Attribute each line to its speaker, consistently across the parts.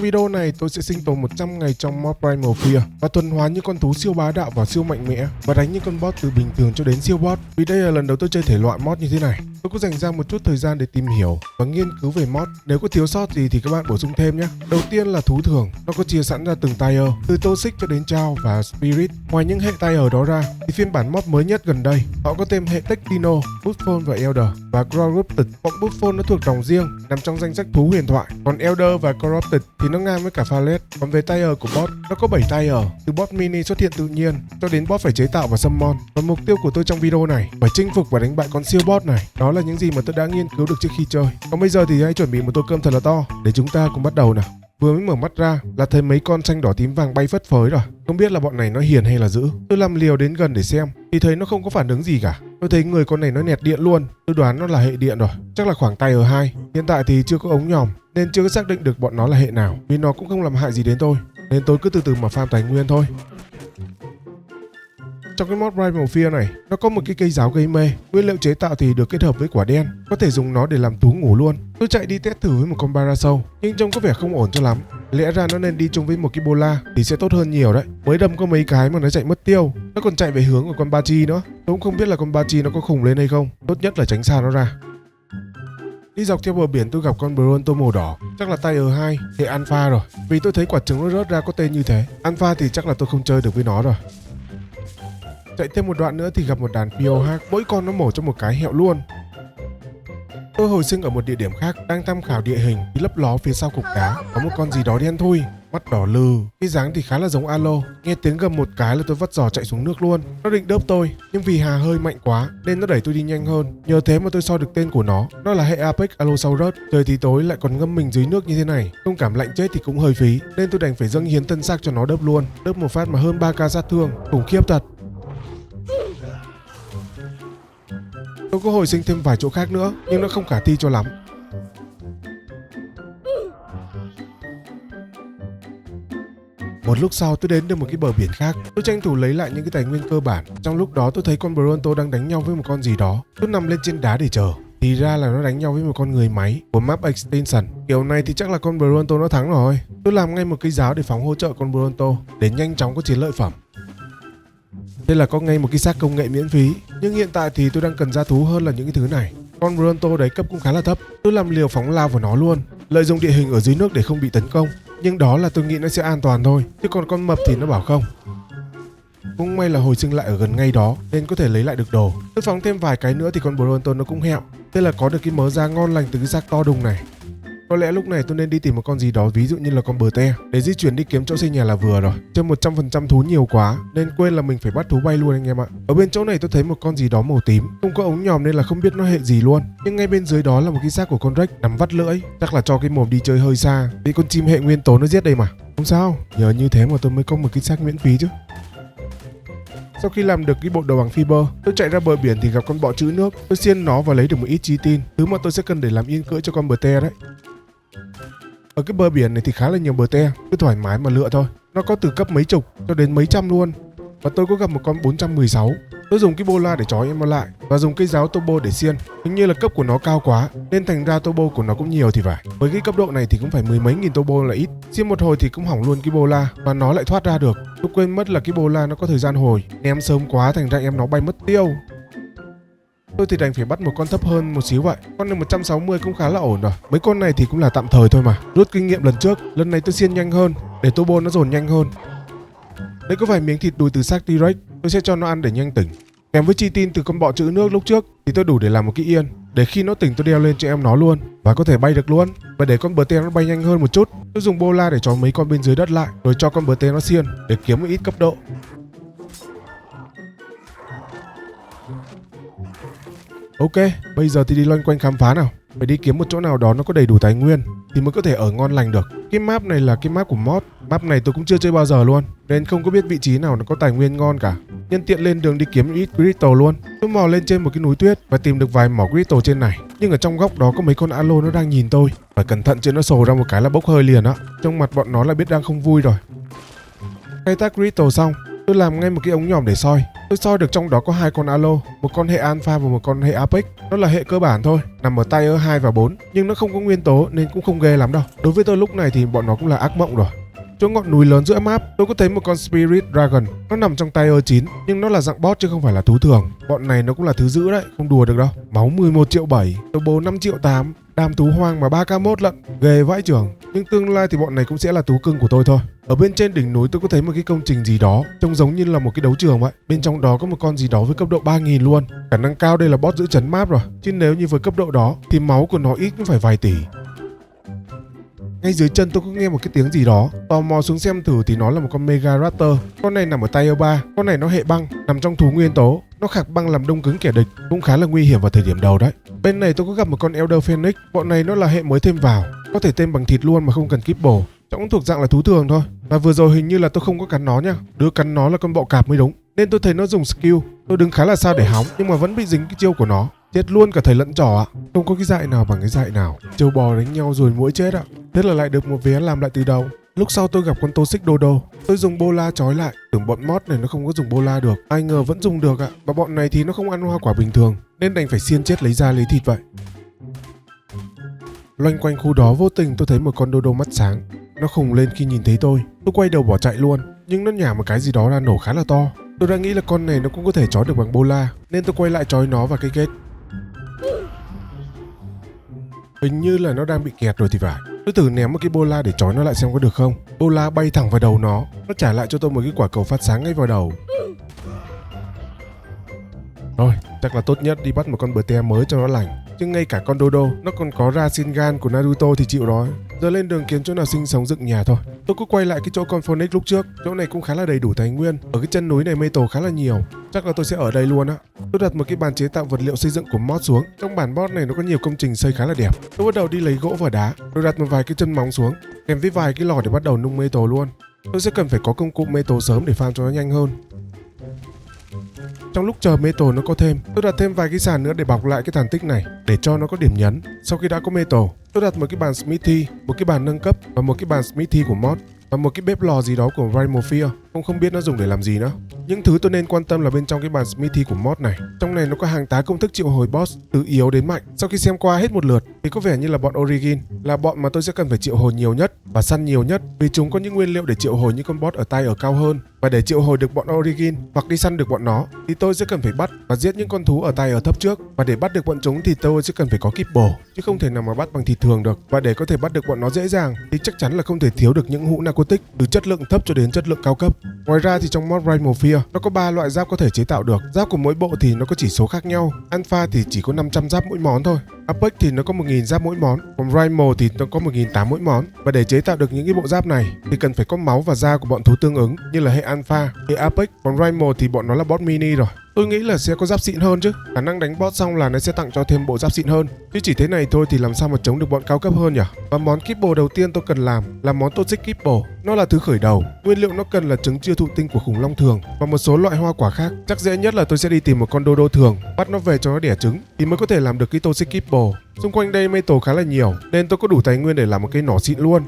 Speaker 1: video này tôi sẽ sinh tồn 100 ngày trong mod Primal Fear và thuần hóa những con thú siêu bá đạo và siêu mạnh mẽ và đánh những con boss từ bình thường cho đến siêu boss. Vì đây là lần đầu tôi chơi thể loại mod như thế này, tôi có dành ra một chút thời gian để tìm hiểu và nghiên cứu về mod. Nếu có thiếu sót gì thì các bạn bổ sung thêm nhé. Đầu tiên là thú thường, nó có chia sẵn ra từng tier từ Toxic cho đến Chao và Spirit. Ngoài những hệ tier đó ra thì phiên bản mod mới nhất gần đây họ có thêm hệ Tech Dino, Buffon và Elder và Corrupted. Bọn Buffon nó thuộc dòng riêng nằm trong danh sách thú huyền thoại, còn Elder và Corrupted thì nó ngang với cả Phalet. Còn về tier của boss, nó có 7 tier, từ boss mini xuất hiện tự nhiên cho đến boss phải chế tạo và summon. Và mục tiêu của tôi trong video này phải chinh phục và đánh bại con siêu boss này. Đó là những gì mà tôi đã nghiên cứu được trước khi chơi. Còn bây giờ thì hãy chuẩn bị một tô cơm thật là to để chúng ta cùng bắt đầu nào. Vừa mới mở mắt ra là thấy mấy con xanh đỏ tím vàng bay phất phới rồi. Không biết là bọn này nó hiền hay là dữ. Tôi làm liều đến gần để xem thì thấy nó không có phản ứng gì cả. Tôi thấy người con này nó nẹt điện luôn. Tôi đoán nó là hệ điện rồi. Chắc là khoảng tier 2. Hiện tại thì chưa có ống nhòm nên chưa có xác định được bọn nó là hệ nào. Vì nó cũng không làm hại gì đến tôi, nên tôi cứ từ từ mà farm tài nguyên thôi. Trong cái mod Primal Fear này, nó có một cái cây giáo gây mê. Nguyên liệu chế tạo thì được kết hợp với quả đen, có thể dùng nó để làm thú ngủ luôn. Tôi chạy đi test thử với một con Parasol, nhưng trông có vẻ không ổn cho lắm. Lẽ ra nó nên đi chung với một cái Bola thì sẽ tốt hơn nhiều đấy. Mới đâm có mấy cái mà nó chạy mất tiêu. Nó còn chạy về hướng của con Bachi nữa. Tôi cũng không biết là con Bachi nó có khùng lên hay không. Tốt nhất là tránh xa nó ra. Đi dọc theo bờ biển tôi gặp con Bronto màu đỏ, chắc là tier 2, hệ Alpha rồi. Vì tôi thấy quả trứng nó rớt ra có tên như thế. Alpha thì chắc là tôi không chơi được với nó rồi. Chạy thêm một đoạn nữa thì gặp một đàn Piohawk, mỗi con nó mổ cho một cái hẹo luôn. Tôi hồi sinh ở một địa điểm khác, đang tham khảo địa hình thì lấp ló phía sau cục đá có một con gì đó đen thui, mắt đỏ lừ, cái dáng thì khá là giống alo. Nghe tiếng gầm một cái là tôi vắt giò chạy xuống nước luôn. Nó định đớp tôi nhưng vì hà hơi mạnh quá nên nó đẩy tôi đi nhanh hơn. Nhờ thế mà tôi so được tên của nó là hệ Apex Allosaurus. Trời thì tối lại còn ngâm mình dưới nước như thế này, không cảm lạnh chết thì cũng hơi phí, nên tôi đành phải dâng hiến thân xác cho nó đớp luôn. Đớp một phát mà hơn 3k sát thương, khủng khiếp thật. Tôi có hồi sinh thêm vài chỗ khác nữa nhưng nó không khả thi cho lắm. Một lúc sau tôi đến được một cái bờ biển khác. Tôi tranh thủ lấy lại những cái tài nguyên cơ bản. Trong lúc đó tôi thấy con Bronto đang đánh nhau với một con gì đó. Tôi nằm lên trên đá để chờ. Thì ra là nó đánh nhau với một con người máy của map extension. Kiểu này thì chắc là con Bronto nó thắng rồi. Tôi làm ngay một cái giáo để phóng hỗ trợ con Bronto để nhanh chóng có chiến lợi phẩm. Đây là có ngay một cái xác công nghệ miễn phí. Nhưng hiện tại thì tôi đang cần ra thú hơn là những cái thứ này. Con Bronto đấy cấp cũng khá là thấp. Tôi làm liều phóng lao vào nó luôn, lợi dụng địa hình ở dưới nước để không bị tấn công. Nhưng đó là tôi nghĩ nó sẽ an toàn thôi, chứ còn con mập thì nó bảo không. Cũng may là hồi sinh lại ở gần ngay đó nên có thể lấy lại được đồ. Tôi phóng thêm vài cái nữa thì con Bronto nó cũng hẹo. Thế là có được cái mớ da ngon lành từ cái xác to đùng này. Có lẽ lúc này tôi nên đi tìm một con gì đó, ví dụ như là con bờ te, để di chuyển đi kiếm chỗ xây nhà là vừa rồi. Chơi 100% thú nhiều quá nên quên là mình phải bắt thú bay luôn anh em ạ. Ở bên chỗ này tôi thấy một con gì đó màu tím, không có ống nhòm nên là không biết nó hệ gì luôn. Nhưng ngay bên dưới đó là một cái xác của con Rex nằm vắt lưỡi, chắc là cho cái mồm đi chơi hơi xa, bị con chim hệ nguyên tố nó giết đây mà. Không sao, nhờ như thế mà tôi mới có một cái xác miễn phí chứ. Sau khi làm được cái bộ đầu bằng fiber, tôi chạy ra bờ biển thì gặp con bọ trữ nước. Tôi xiên nó và lấy được một ít chi tin, thứ mà tôi sẽ cần để làm yên cưỡi cho con bờ te đấy. Ở cái bờ biển này thì khá là nhiều bờ te, cứ thoải mái mà lựa thôi. Nó có từ cấp mấy chục cho đến mấy trăm luôn. Và tôi có gặp một con 416. Tôi dùng cái bola để trói em nó lại và dùng cây giáo turbo để xiên. Hình như là cấp của nó cao quá nên thành ra turbo của nó cũng nhiều thì phải. Với cái cấp độ này thì cũng phải mười mấy nghìn turbo là ít. Xiên một hồi thì cũng hỏng luôn cái bola và nó lại thoát ra được. Tôi quên mất là cái bola nó có thời gian hồi, ném sớm quá thành ra em nó bay mất tiêu. Tôi thì đành phải bắt một con thấp hơn một xíu vậy. Con này 160 cũng khá là ổn rồi. Mấy con này thì cũng là tạm thời thôi mà. Rút kinh nghiệm lần trước, lần này tôi xiên nhanh hơn để turbo nó dồn nhanh hơn. Đây có vài miếng thịt đùi từ xác T-Rex, tôi sẽ cho nó ăn để nhanh tỉnh. Kèm với chi tin từ con bọ trữ nước lúc trước thì tôi đủ để làm một cái yên, để khi nó tỉnh tôi đeo lên cho em nó luôn và có thể bay được luôn. Và để con bờ te nó bay nhanh hơn một chút, tôi dùng bola để trói mấy con bên dưới đất lại rồi cho con bờ te nó xiên để kiếm một ít cấp độ. Ok, bây giờ thì đi loanh quanh khám phá nào. Phải đi kiếm một chỗ nào đó nó có đầy đủ tài nguyên thì mới có thể ở ngon lành được. Cái map này là cái map của mod. Map này tôi cũng chưa chơi bao giờ luôn nên không có biết vị trí nào nó có tài nguyên ngon cả. Nhân tiện lên đường đi kiếm ít crystal luôn. Tôi mò lên trên một cái núi tuyết và tìm được vài mỏ crystal trên này. Nhưng ở trong góc đó có mấy con alo nó đang nhìn tôi. Phải cẩn thận chứ nó sồ ra một cái là bốc hơi liền á. Trong mặt bọn nó là biết đang không vui rồi. Khai thác crystal xong, tôi làm ngay một cái ống nhòm để soi Tôi soi được trong đó có 2 con alo, một con hệ alpha và một con hệ apex. Nó là hệ cơ bản thôi, nằm ở tier 2 và 4, nhưng nó không có nguyên tố nên cũng không ghê lắm đâu. Đối với tôi lúc này thì bọn nó cũng là ác mộng rồi. Chỗ ngọn núi lớn giữa map, tôi có thấy một con Spirit Dragon. Nó nằm trong tier 9, nhưng nó là dạng boss chứ không phải là thú thường. Bọn này nó cũng là thứ dữ đấy, không đùa được đâu. Máu 11 triệu 7, turbo 5 triệu 8, đam thú hoang mà 3k1 lận, ghê vãi chưởng. Nhưng tương lai thì bọn này cũng sẽ là thú cưng của tôi thôi. Ở bên trên đỉnh núi tôi có thấy một cái công trình gì đó, trông giống như là một cái đấu trường vậy. Bên trong đó có một con gì đó với cấp độ 3000 luôn. Khả năng cao đây là boss giữ chấn map rồi. Chứ nếu như với cấp độ đó thì máu của nó ít cũng phải vài tỷ. Ngay dưới chân tôi có nghe một cái tiếng gì đó. Tò mò xuống xem thử thì nó là một con Mega Raptor. Con này nằm ở tier 3. Con này nó hệ băng, nằm trong thú nguyên tố. Nó khạc băng làm đông cứng kẻ địch, cũng khá là nguy hiểm vào thời điểm đầu đấy. Bên này tôi có gặp một con Elder Phoenix. Bọn này nó là hệ mới thêm vào, có thể tên bằng thịt luôn mà không cần kibble. Cũng thuộc dạng là thú thường thôi. Và vừa rồi hình như là tôi không có cắn nó nha. Đứa cắn nó là con bọ cạp mới đúng. Nên tôi thấy nó dùng skill. Tôi đứng khá là xa để hóng, nhưng mà vẫn bị dính cái chiêu của nó. Chết luôn cả thầy lẫn trò ạ. Không có cái dại nào bằng cái dại nào. Trâu bò đánh nhau rồi mũi chết ạ. Thế là lại được một vé làm lại từ đầu. Lúc sau tôi gặp con Toxic Dodo. Tôi dùng bola trói lại. Tưởng bọn mod này nó không có dùng bola được. Ai ngờ vẫn dùng được ạ. Và bọn này thì nó không ăn hoa quả bình thường, nên đành phải xiên chết lấy da lấy thịt vậy. Loanh quanh khu đó vô tình tôi thấy một con Dodo mắt sáng. Nó khùng lên khi nhìn thấy tôi. Tôi quay đầu bỏ chạy luôn. Nhưng nó nhả một cái gì đó ra nổ khá là to. Tôi đã nghĩ là con này nó cũng có thể trói được bằng bola, nên tôi quay lại trói nó vào cái kết. Hình như là nó đang bị kẹt rồi thì phải. Tôi thử ném một cái bola để trói nó lại xem có được không. Bola bay thẳng vào đầu nó trả lại cho tôi một cái quả cầu phát sáng ngay vào đầu. Thôi, chắc là tốt nhất đi bắt một con bờ mới cho nó lành. Chứ ngay cả con Dodo nó còn có Rasengan của Naruto thì chịu rồi. Giờ lên đường kiếm chỗ nào sinh sống dựng nhà thôi. Tôi cứ quay lại cái chỗ con Phoenix lúc trước. Chỗ này cũng khá là đầy đủ tài nguyên. Ở cái chân núi này metal khá là nhiều. Chắc là tôi sẽ ở đây luôn á. Tôi đặt một cái bàn chế tạo vật liệu xây dựng của mod xuống. Trong bản mod này nó có nhiều công trình xây khá là đẹp. Tôi bắt đầu đi lấy gỗ và đá. Tôi đặt một vài cái chân móng xuống, kèm với vài cái lò để bắt đầu nung metal luôn. Tôi sẽ cần phải có công cụ metal sớm để farm cho nó nhanh hơn. Trong lúc chờ metal nó có thêm, tôi đặt thêm vài cái sàn nữa để bọc lại cái tàn tích này để cho nó có điểm nhấn. Sau khi đã có metal, tôi đặt một cái bàn smithy, một cái bàn nâng cấp và một cái bàn smithy của mod và một cái bếp lò gì đó của Rhymophile. Không biết nó dùng để làm gì nữa. Những thứ tôi nên quan tâm là bên trong cái bàn smithy của mod này. Trong này nó có hàng tá công thức triệu hồi boss từ yếu đến mạnh. Sau khi xem qua hết một lượt thì có vẻ như là bọn Origin là bọn mà tôi sẽ cần phải triệu hồi nhiều nhất và săn nhiều nhất, vì chúng có những nguyên liệu để triệu hồi những con boss ở tay ở cao hơn. Và để triệu hồi được bọn Origin hoặc đi săn được bọn nó thì tôi sẽ cần phải bắt và giết những con thú ở tay ở thấp trước. Và để bắt được bọn chúng thì tôi sẽ cần phải có kibble, chứ không thể nào mà bắt bằng thịt thường được. Và để có thể bắt được bọn nó dễ dàng thì chắc chắn là không thể thiếu được những hũ narcotic từ chất lượng thấp cho đến chất lượng cao cấp. Ngoài ra thì trong mod Rhymophile nó có 3 loại giáp có thể chế tạo được. Giáp của mỗi bộ thì nó có chỉ số khác nhau. Alpha thì chỉ có 500 giáp mỗi món thôi. Apex thì nó có 1000 giáp mỗi món, còn Rhymo thì nó có 1800 mỗi món. Và để chế tạo được những cái bộ giáp này thì cần phải có máu và da của bọn thú tương ứng như là hệ Alpha, hệ Apex, còn Rhymo thì bọn nó là boss mini rồi. Tôi nghĩ là sẽ có giáp xịn hơn chứ. Khả năng đánh boss xong là nó sẽ tặng cho thêm bộ giáp xịn hơn. Chứ chỉ thế này thôi thì làm sao mà chống được bọn cao cấp hơn nhỉ? Và món kibble đầu tiên tôi cần làm là món Toxic Kibble. Nó là thứ khởi đầu. Nguyên liệu nó cần là trứng chia thụ tinh của khủng long thường và một số loại hoa quả khác. Chắc dễ nhất là tôi sẽ đi tìm một con Dodo thường, bắt nó về cho nó đẻ trứng thì mới có thể làm được cái Toxic Kibble. Xung quanh đây metal khá là nhiều nên tôi có đủ tài nguyên để làm một cái nỏ xịn luôn.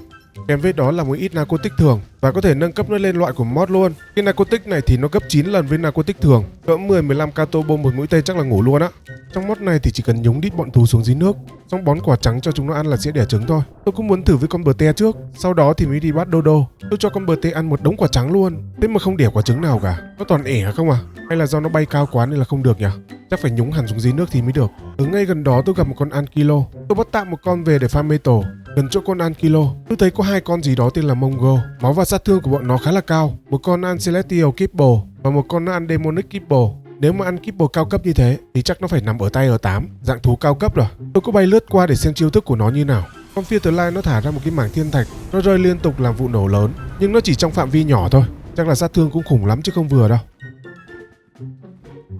Speaker 1: Kèm với đó là một ít narcotic thường và có thể nâng cấp nó lên loại của mod luôn. Cái narcotic này thì nó gấp 9 lần với narcotic thường, cỡ 10-15k turbo một mũi tên chắc là ngủ luôn á. Trong mod này thì chỉ cần nhúng đít bọn thú xuống dưới nước, xong bón quả trắng cho chúng nó ăn là sẽ đẻ trứng thôi. Tôi cũng muốn thử với con bờ te trước, sau đó thì mới đi bắt Dodo. Tôi cho con bờ te ăn một đống quả trắng luôn, thế mà không đẻ quả trứng nào cả. Nó toàn ẻ không à? Hay là do nó bay cao quá nên là không được nhỉ? Chắc phải nhúng hẳn xuống dưới nước thì mới được. Ở ngay gần đó tôi gặp một con Ankilo. Tôi bắt tạm một con về để farm metal. Gần chỗ con Ankilo, tôi thấy có 2 con gì đó tên là Mongo. Máu và sát thương của bọn nó khá là cao. Một con ăn Celestial Kibble và một con ăn Demonic Kibble. Nếu mà ăn Kibble cao cấp như thế thì chắc nó phải nằm ở tay R8, dạng thú cao cấp rồi. Tôi có bay lướt qua để xem chiêu thức của nó như nào. Con Featherlight nó thả ra một cái mảng thiên thạch, nó rơi liên tục làm vụ nổ lớn, nhưng nó chỉ trong phạm vi nhỏ thôi. Chắc là sát thương cũng khủng lắm chứ không vừa đâu.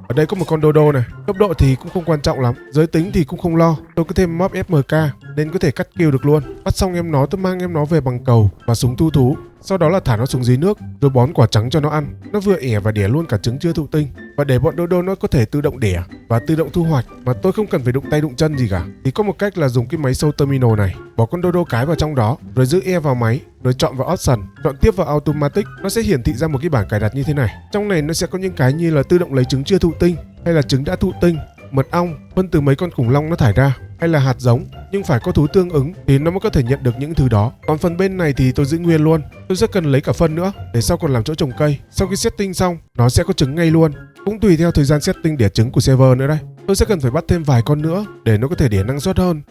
Speaker 1: Ở đây có một con Dodo này, cấp độ thì cũng không quan trọng lắm, giới tính thì cũng không lo. Tôi có thêm mob FMK nên có thể cắt kill được luôn. Bắt xong em nó, tôi mang em nó về bằng cầu và súng thu thú. Sau đó là thả nó xuống dưới nước rồi bón quả trắng cho nó ăn. Nó vừa ẻ và đẻ luôn cả trứng chưa thụ tinh. và để bọn Dodo nó có thể tự động đẻ và tự động thu hoạch mà tôi không cần phải đụng tay đụng chân gì cả, thì có một cách là dùng cái máy Soul Terminal này, bỏ con Dodo cái vào trong đó, rồi giữ E vào máy, rồi chọn vào Option, chọn tiếp vào Automatic, nó sẽ hiển thị ra một cái bảng cài đặt như thế này. Trong này nó sẽ có những cái như là tự động lấy trứng chưa thụ tinh, hay là trứng đã thụ tinh, mật ong, phân từ mấy con khủng long nó thải ra, hay là hạt giống, nhưng phải có thú tương ứng thì nó mới có thể nhận được những thứ đó. Còn phần bên này thì tôi giữ nguyên luôn, tôi sẽ cần lấy cả phân nữa để sau còn làm chỗ trồng cây. Sau khi setting xong, nó sẽ có trứng ngay luôn, cũng tùy theo thời gian setting đẻ trứng của server nữa đây. Tôi sẽ cần phải bắt thêm vài con nữa để nó có thể đẻ năng suất hơn.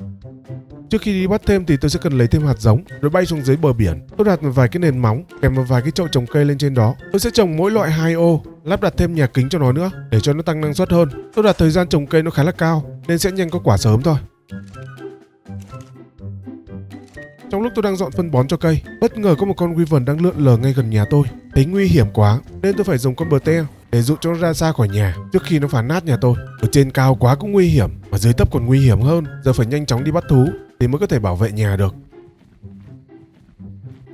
Speaker 1: Trước khi đi bắt thêm thì tôi sẽ cần lấy thêm hạt giống, rồi bay xuống dưới bờ biển. Tôi đặt một vài cái nền móng kèm một vài cái chậu trồng cây lên trên đó. Tôi sẽ trồng mỗi loại 2 ô, lắp đặt thêm nhà kính cho nó nữa để cho nó tăng năng suất hơn. Tôi đặt thời gian trồng cây nó khá là cao nên sẽ nhanh có quả sớm thôi. Trong lúc tôi đang dọn phân bón cho cây, bất ngờ có một con wyvern đang lượn lờ ngay gần nhà tôi. Thấy nguy hiểm quá nên tôi phải dùng con bờ te để dụ cho nó ra xa khỏi nhà trước khi nó phá nát nhà tôi. Ở trên cao quá cũng nguy hiểm, mà dưới thấp còn nguy hiểm hơn. Giờ phải nhanh chóng đi bắt thú thì mới có thể bảo vệ nhà được.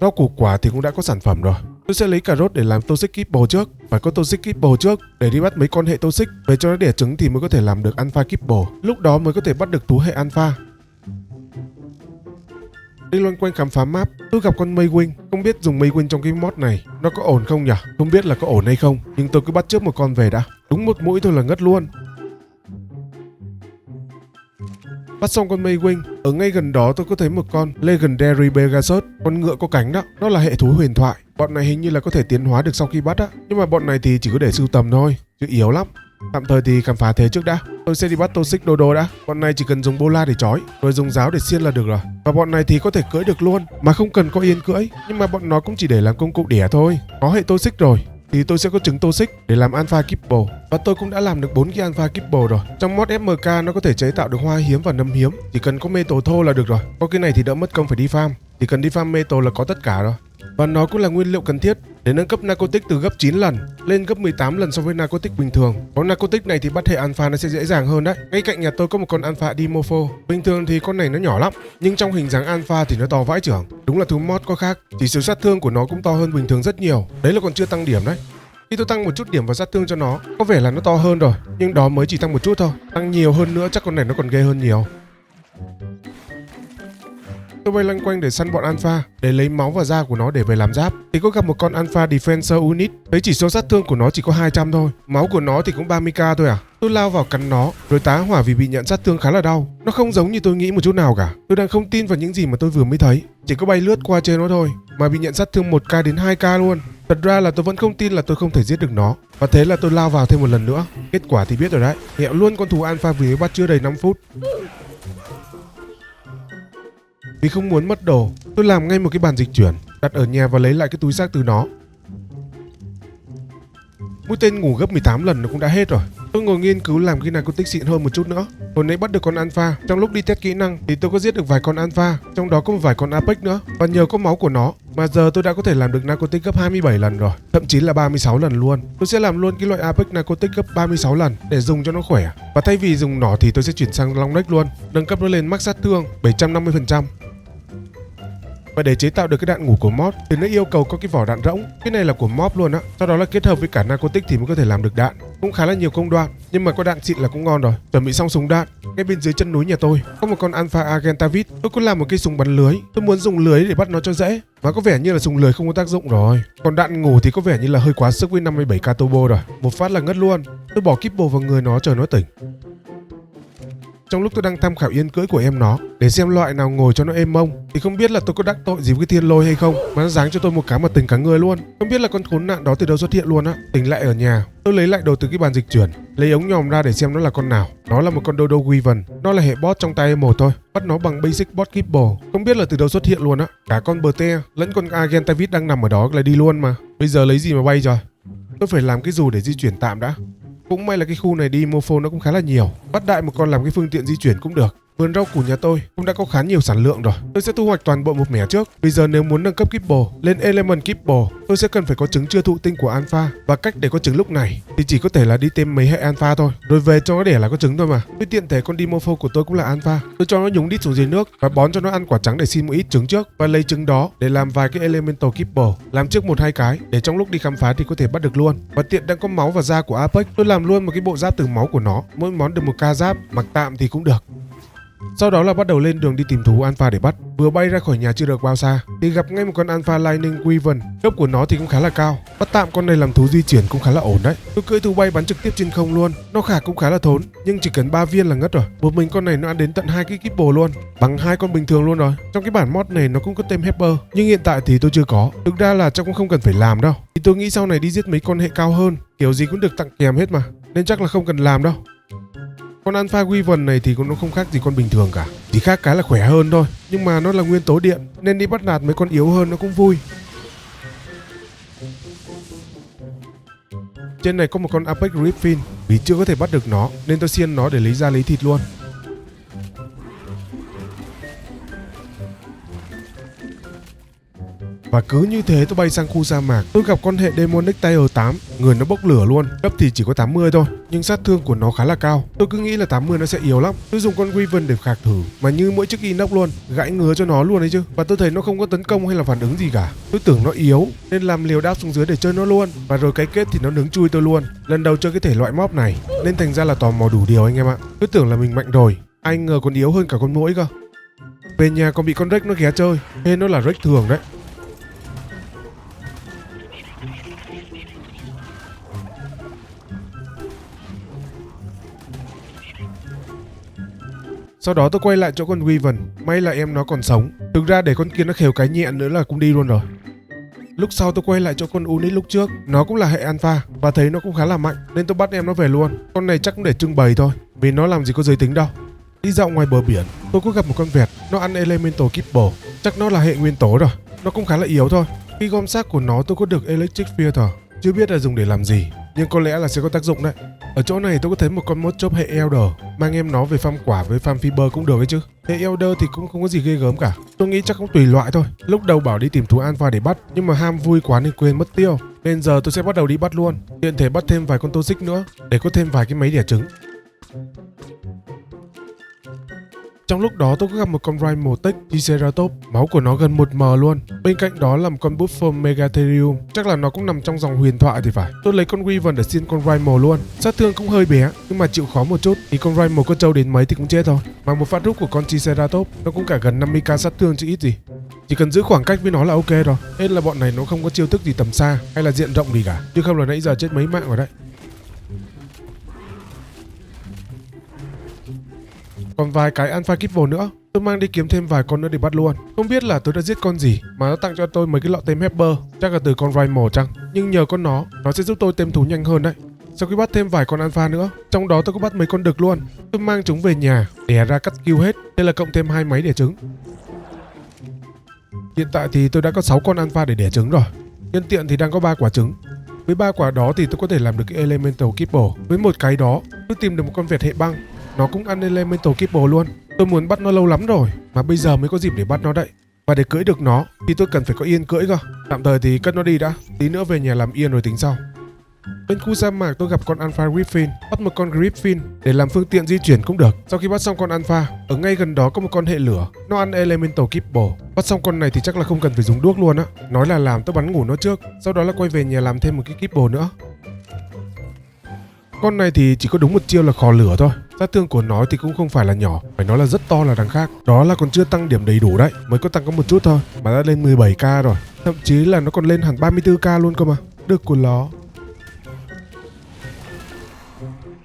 Speaker 1: Rau củ quả thì cũng đã có sản phẩm rồi. Tôi sẽ lấy cà rốt để làm toxic kibble trước. Phải có toxic kibble trước để đi bắt mấy con hệ toxic về cho nó đẻ trứng thì mới có thể làm được alpha kibble. Lúc đó mới có thể bắt được thú hệ alpha. Đi loanh quanh khám phá map, tôi gặp con Maywing. Không biết dùng Maywing trong cái mod này nó có ổn không nhỉ? Không biết là có ổn hay không, nhưng tôi cứ bắt trước một con về đã. Đúng một mũi thôi là ngất luôn. Bắt xong con Maywing, ở ngay gần đó tôi có thấy một con Legendary Pegasus, con ngựa có cánh đó. Nó là hệ thú huyền thoại. Bọn này hình như là có thể tiến hóa được sau khi bắt á, nhưng mà bọn này thì chỉ có để sưu tầm thôi, chứ yếu lắm. Tạm thời thì khám phá thế trước đã. Tôi sẽ đi bắt Toxic Dodo đã. Bọn này chỉ cần dùng bola để trói, rồi dùng giáo để xiên là được rồi. Và bọn này thì có thể cưỡi được luôn, mà không cần có yên cưỡi. Nhưng mà bọn nó cũng chỉ để làm công cụ đẻ thôi. Có hệ Toxic rồi thì tôi sẽ có trứng Toxic để làm alpha kibble. Và tôi cũng đã làm được 4 cái alpha kibble rồi. Trong mod FMK nó có thể chế tạo được hoa hiếm và nấm hiếm. Chỉ cần có metal thô là được rồi. Có cái này thì đỡ mất công phải đi farm. Chỉ cần đi farm metal là có tất cả rồi. Và nó cũng là nguyên liệu cần thiết để nâng cấp narcotic từ gấp 9 lần lên gấp 18 lần so với narcotic bình thường. Có narcotic này thì bắt hệ alpha nó sẽ dễ dàng hơn đấy. Ngay cạnh nhà tôi có một con alpha dimorpho. Bình thường thì con này nó nhỏ lắm, nhưng trong hình dáng alpha thì nó to vãi chưởng. Đúng là thú mod có khác. Chỉ số sát thương của nó cũng to hơn bình thường rất nhiều. Đấy là còn chưa tăng điểm đấy. Khi tôi tăng một chút điểm vào sát thương cho nó, có vẻ là nó to hơn rồi, nhưng đó mới chỉ tăng một chút thôi. Tăng nhiều hơn nữa chắc con này nó còn ghê hơn nhiều. Tôi bay loanh quanh để săn bọn alpha để lấy máu và da của nó để về làm giáp. Thì có gặp một con alpha defenser unit. Thấy chỉ số sát thương của nó chỉ có 200 thôi, máu của nó thì cũng 30k thôi à. Tôi lao vào cắn nó rồi tá hỏa vì bị nhận sát thương khá là đau. Nó không giống như tôi nghĩ một chút nào cả. Tôi đang không tin vào những gì mà tôi vừa mới thấy. Chỉ có bay lướt qua trên nó thôi mà bị nhận sát thương 1k đến 2k luôn. Thật ra là tôi vẫn không tin là tôi không thể giết được nó. Và thế là tôi lao vào thêm một lần nữa. Kết quả thì biết rồi đấy. Hẹo luôn con thú alpha vì mới bắt chưa đầy 5 phút. Vì không muốn mất đồ, tôi làm ngay một cái bàn dịch chuyển, đặt ở nhà và lấy lại cái túi xác từ nó. Mũi tên ngủ gấp 18 lần nó cũng đã hết rồi. Tôi ngồi nghiên cứu làm cái narcotic xịn hơn một chút nữa. Hồi nãy bắt được con alpha, trong lúc đi test kỹ năng thì tôi có giết được vài con alpha, trong đó có một vài con apex nữa. Và nhờ có máu của nó mà giờ tôi đã có thể làm được narcotic gấp 27 lần rồi, thậm chí là 36 lần luôn. Tôi sẽ làm luôn cái loại apex narcotic gấp 36 lần để dùng cho nó khỏe. Và thay vì dùng nỏ thì tôi sẽ chuyển sang long neck luôn, nâng cấp nó lên max sát thương 750%. Và để chế tạo được cái đạn ngủ của mod thì nó yêu cầu có cái vỏ đạn rỗng. Cái này là của mob luôn á. Sau đó là kết hợp với cả narcotic thì mới có thể làm được đạn. Cũng khá là nhiều công đoạn, nhưng mà có đạn xịn là cũng ngon rồi. Chuẩn bị xong súng đạn. Ngay bên dưới chân núi nhà tôi có một con alpha agentavit. Tôi có làm một cây súng bắn lưới. Tôi muốn dùng lưới để bắt nó cho dễ, mà có vẻ như là súng lưới không có tác dụng rồi. Còn đạn ngủ thì có vẻ như là hơi quá sức với 57k turbo rồi. Một phát là ngất luôn. Tôi bỏ kibble vào người nó chờ nó tỉnh. Trong lúc tôi đang tham khảo yên cưỡi của em nó để xem loại nào ngồi cho nó êm mông thì không biết là tôi có đắc tội gì với cái thiên lôi hay không mà nó giáng cho tôi một cái mà tỉnh cả người luôn. Không biết là con khốn nạn đó từ đâu xuất hiện luôn á. Tỉnh lại ở nhà, tôi lấy lại đồ từ cái bàn dịch chuyển, lấy ống nhòm ra để xem nó là con nào. Nó là một con Dodo Wyvern. Nó là hệ boss trong tay một thôi. Bắt nó bằng basic boss kibble. Không biết là từ đâu xuất hiện luôn á. Cả con Berte lẫn con Agentavit đang nằm ở đó là đi luôn mà. Bây giờ lấy gì mà bay rồi. Tôi phải làm cái dù để di chuyển tạm đã. Cũng may là cái khu này đi morpho nó cũng khá là nhiều. Bắt đại một con làm cái phương tiện di chuyển cũng được. Vườn rau củ nhà tôi cũng đã có khá nhiều sản lượng rồi. Tôi sẽ thu hoạch toàn bộ một mẻ trước. Bây giờ nếu muốn nâng cấp Kibble lên Element Kibble, tôi sẽ cần phải có trứng chưa thụ tinh của Alpha. Và cách để có trứng lúc này thì chỉ có thể là đi tìm mấy hệ Alpha thôi, rồi về cho nó đẻ là có trứng thôi mà. Với tiện thể con Dimorpho của tôi cũng là Alpha. Tôi cho nó nhúng đít xuống dưới nước và bón cho nó ăn quả trắng để xin một ít trứng trước, và lấy trứng đó để làm vài cái Elemental Kibble. Làm trước 1-2 cái để trong lúc đi khám phá thì có thể bắt được luôn. Và tiện đang có máu và da của Apex, tôi làm luôn một cái bộ giáp từ máu của nó. Mỗi món được 1k giáp, mặc tạm thì cũng được. Sau đó là bắt đầu lên đường đi tìm thú Alpha để bắt. Vừa bay ra khỏi nhà chưa được bao xa thì gặp ngay một con Alpha Lightning Wyvern. Cấp của nó thì cũng khá là cao. Bắt tạm con này làm thú di chuyển cũng khá là ổn đấy. Tôi cưỡi thú bay bắn trực tiếp trên không luôn. Nó khả cũng khá là thốn, nhưng chỉ cần 3 viên là ngất rồi. Một mình con này nó ăn đến tận 2 cái Kibble luôn, bằng 2 con bình thường luôn rồi. Trong cái bản mod này nó cũng có tem Hepper, nhưng hiện tại thì tôi chưa có. Thực ra là chắc cũng không cần phải làm đâu. Thì tôi nghĩ sau này đi giết mấy con hệ cao hơn, kiểu gì cũng được tặng kèm hết mà, nên chắc là không cần làm đâu. Con Alpha Wyvern này thì nó không khác gì con bình thường cả, chỉ khác cái là khỏe hơn thôi. Nhưng mà nó là nguyên tố điện nên đi bắt nạt mấy con yếu hơn nó cũng vui. Trên này có một con Apex Griffin, vì chưa có thể bắt được nó nên tôi xiên nó để lấy da lấy thịt luôn. Và cứ như thế tôi bay sang khu sa mạc. Tôi gặp con hệ Demonic Tier 8, người nó bốc lửa luôn. Cấp thì chỉ có 80 thôi, nhưng sát thương của nó khá là cao. Tôi cứ nghĩ là 80 nó sẽ yếu lắm. Tôi dùng con Wyvern để khạc thử, mà như mỗi chiếc inox luôn, gãy ngứa cho nó luôn đấy chứ. Và tôi thấy nó không có tấn công hay là phản ứng gì cả. Tôi tưởng nó yếu nên làm liều đáp xuống dưới để chơi nó luôn. Và rồi cái kết thì nó nướng chui tôi luôn. Lần đầu chơi cái thể loại mob này nên thành ra là tò mò đủ điều anh em ạ. Cứ tưởng là mình mạnh rồi, ai ngờ còn yếu hơn cả con muỗi cơ. Về nhà còn bị con Rex nó ghé chơi, hay nó là Rex thường đấy. Sau đó tôi quay lại chỗ con Wyvern, may là em nó còn sống. Thực ra để con kia nó khều cái nhẹ nữa là cũng đi luôn rồi. Lúc sau tôi quay lại chỗ con Unix lúc trước, nó cũng là hệ Alpha và thấy nó cũng khá là mạnh nên tôi bắt em nó về luôn. Con này chắc cũng để trưng bày thôi, vì nó làm gì có giới tính đâu. Đi dạo ngoài bờ biển, tôi có gặp một con vẹt, nó ăn Elemental Kibble, chắc nó là hệ nguyên tố rồi. Nó cũng khá là yếu thôi. Khi gom xác của nó tôi có được Electric Filter, chưa biết là dùng để làm gì, nhưng có lẽ là sẽ có tác dụng đấy. Ở chỗ này tôi có thấy một con mốt chớp hệ Elder, mang em nó về farm quả với farm fiber cũng được ấy chứ. Hệ Elder thì cũng không có gì ghê gớm cả, tôi nghĩ chắc cũng tùy loại thôi. Lúc đầu bảo đi tìm thú Alpha để bắt, nhưng mà ham vui quá nên quên mất tiêu. Nên giờ tôi sẽ bắt đầu đi bắt luôn, tiện thể bắt thêm vài con Toxic nữa để có thêm vài cái máy đẻ trứng. Trong lúc đó tôi có gặp một con Rhymotech Triceratops, máu của nó gần 1m luôn. Bên cạnh đó là một con Buffer Megatherium, chắc là nó cũng nằm trong dòng huyền thoại thì phải. Tôi lấy con Wyvern để xin con Rhymo luôn. Sát thương cũng hơi bé nhưng mà chịu khó một chút, thì con Rhymo có trâu đến mấy thì cũng chết thôi. Mà một phát rút của con Triceratops nó cũng cả gần 50k sát thương chứ ít gì. Chỉ cần giữ khoảng cách với nó là ok rồi. Hết là bọn này nó không có chiêu thức gì tầm xa hay là diện rộng gì cả, chứ không là nãy giờ chết mấy mạng rồi đấy. Còn vài cái Alpha Kibble nữa, tôi mang đi kiếm thêm vài con nữa để bắt luôn. Không biết là tôi đã giết con gì mà nó tặng cho tôi mấy cái lọ tem Hepper, chắc là từ con Rhymo chăng. Nhưng nhờ con nó sẽ giúp tôi tem thú nhanh hơn đấy. Sau khi bắt thêm vài con Alpha nữa, trong đó tôi có bắt mấy con đực luôn. Tôi mang chúng về nhà, đẻ ra cắt kill hết, thế là cộng thêm 2 máy đẻ trứng. Hiện tại thì tôi đã có 6 con Alpha để đẻ trứng rồi. Nhân tiện thì đang có 3 quả trứng. Với 3 quả đó thì tôi có thể làm được cái Elemental Kibble. Với một cái đó, tôi tìm được một con vẹt hệ băng, nó cũng ăn Elemental Kibble luôn. Tôi muốn bắt nó lâu lắm rồi, mà bây giờ mới có dịp để bắt nó đấy. Và để cưỡi được nó thì tôi cần phải có yên cưỡi cơ. Tạm thời thì cất nó đi đã, tí nữa về nhà làm yên rồi tính sau. Bên khu sa mạc tôi gặp con Alpha Griffin, bắt một con Griffin để làm phương tiện di chuyển cũng được. Sau khi bắt xong con Alpha, ở ngay gần đó có một con hệ lửa, nó ăn Elemental Kibble. Bắt xong con này thì chắc là không cần phải dùng đuốc luôn á. Nói là làm tôi bắn ngủ nó trước, sau đó là quay về nhà làm thêm một cái Kibble nữa. Con này thì chỉ có đúng một chiêu là khò lửa thôi. Sát thương của nó thì cũng không phải là nhỏ, phải nói là rất to là đằng khác. Đó là còn chưa tăng điểm đầy đủ đấy, mới có tăng có một chút thôi mà đã lên 17k rồi. Thậm chí là nó còn lên hẳn 34k luôn cơ mà. Được của nó.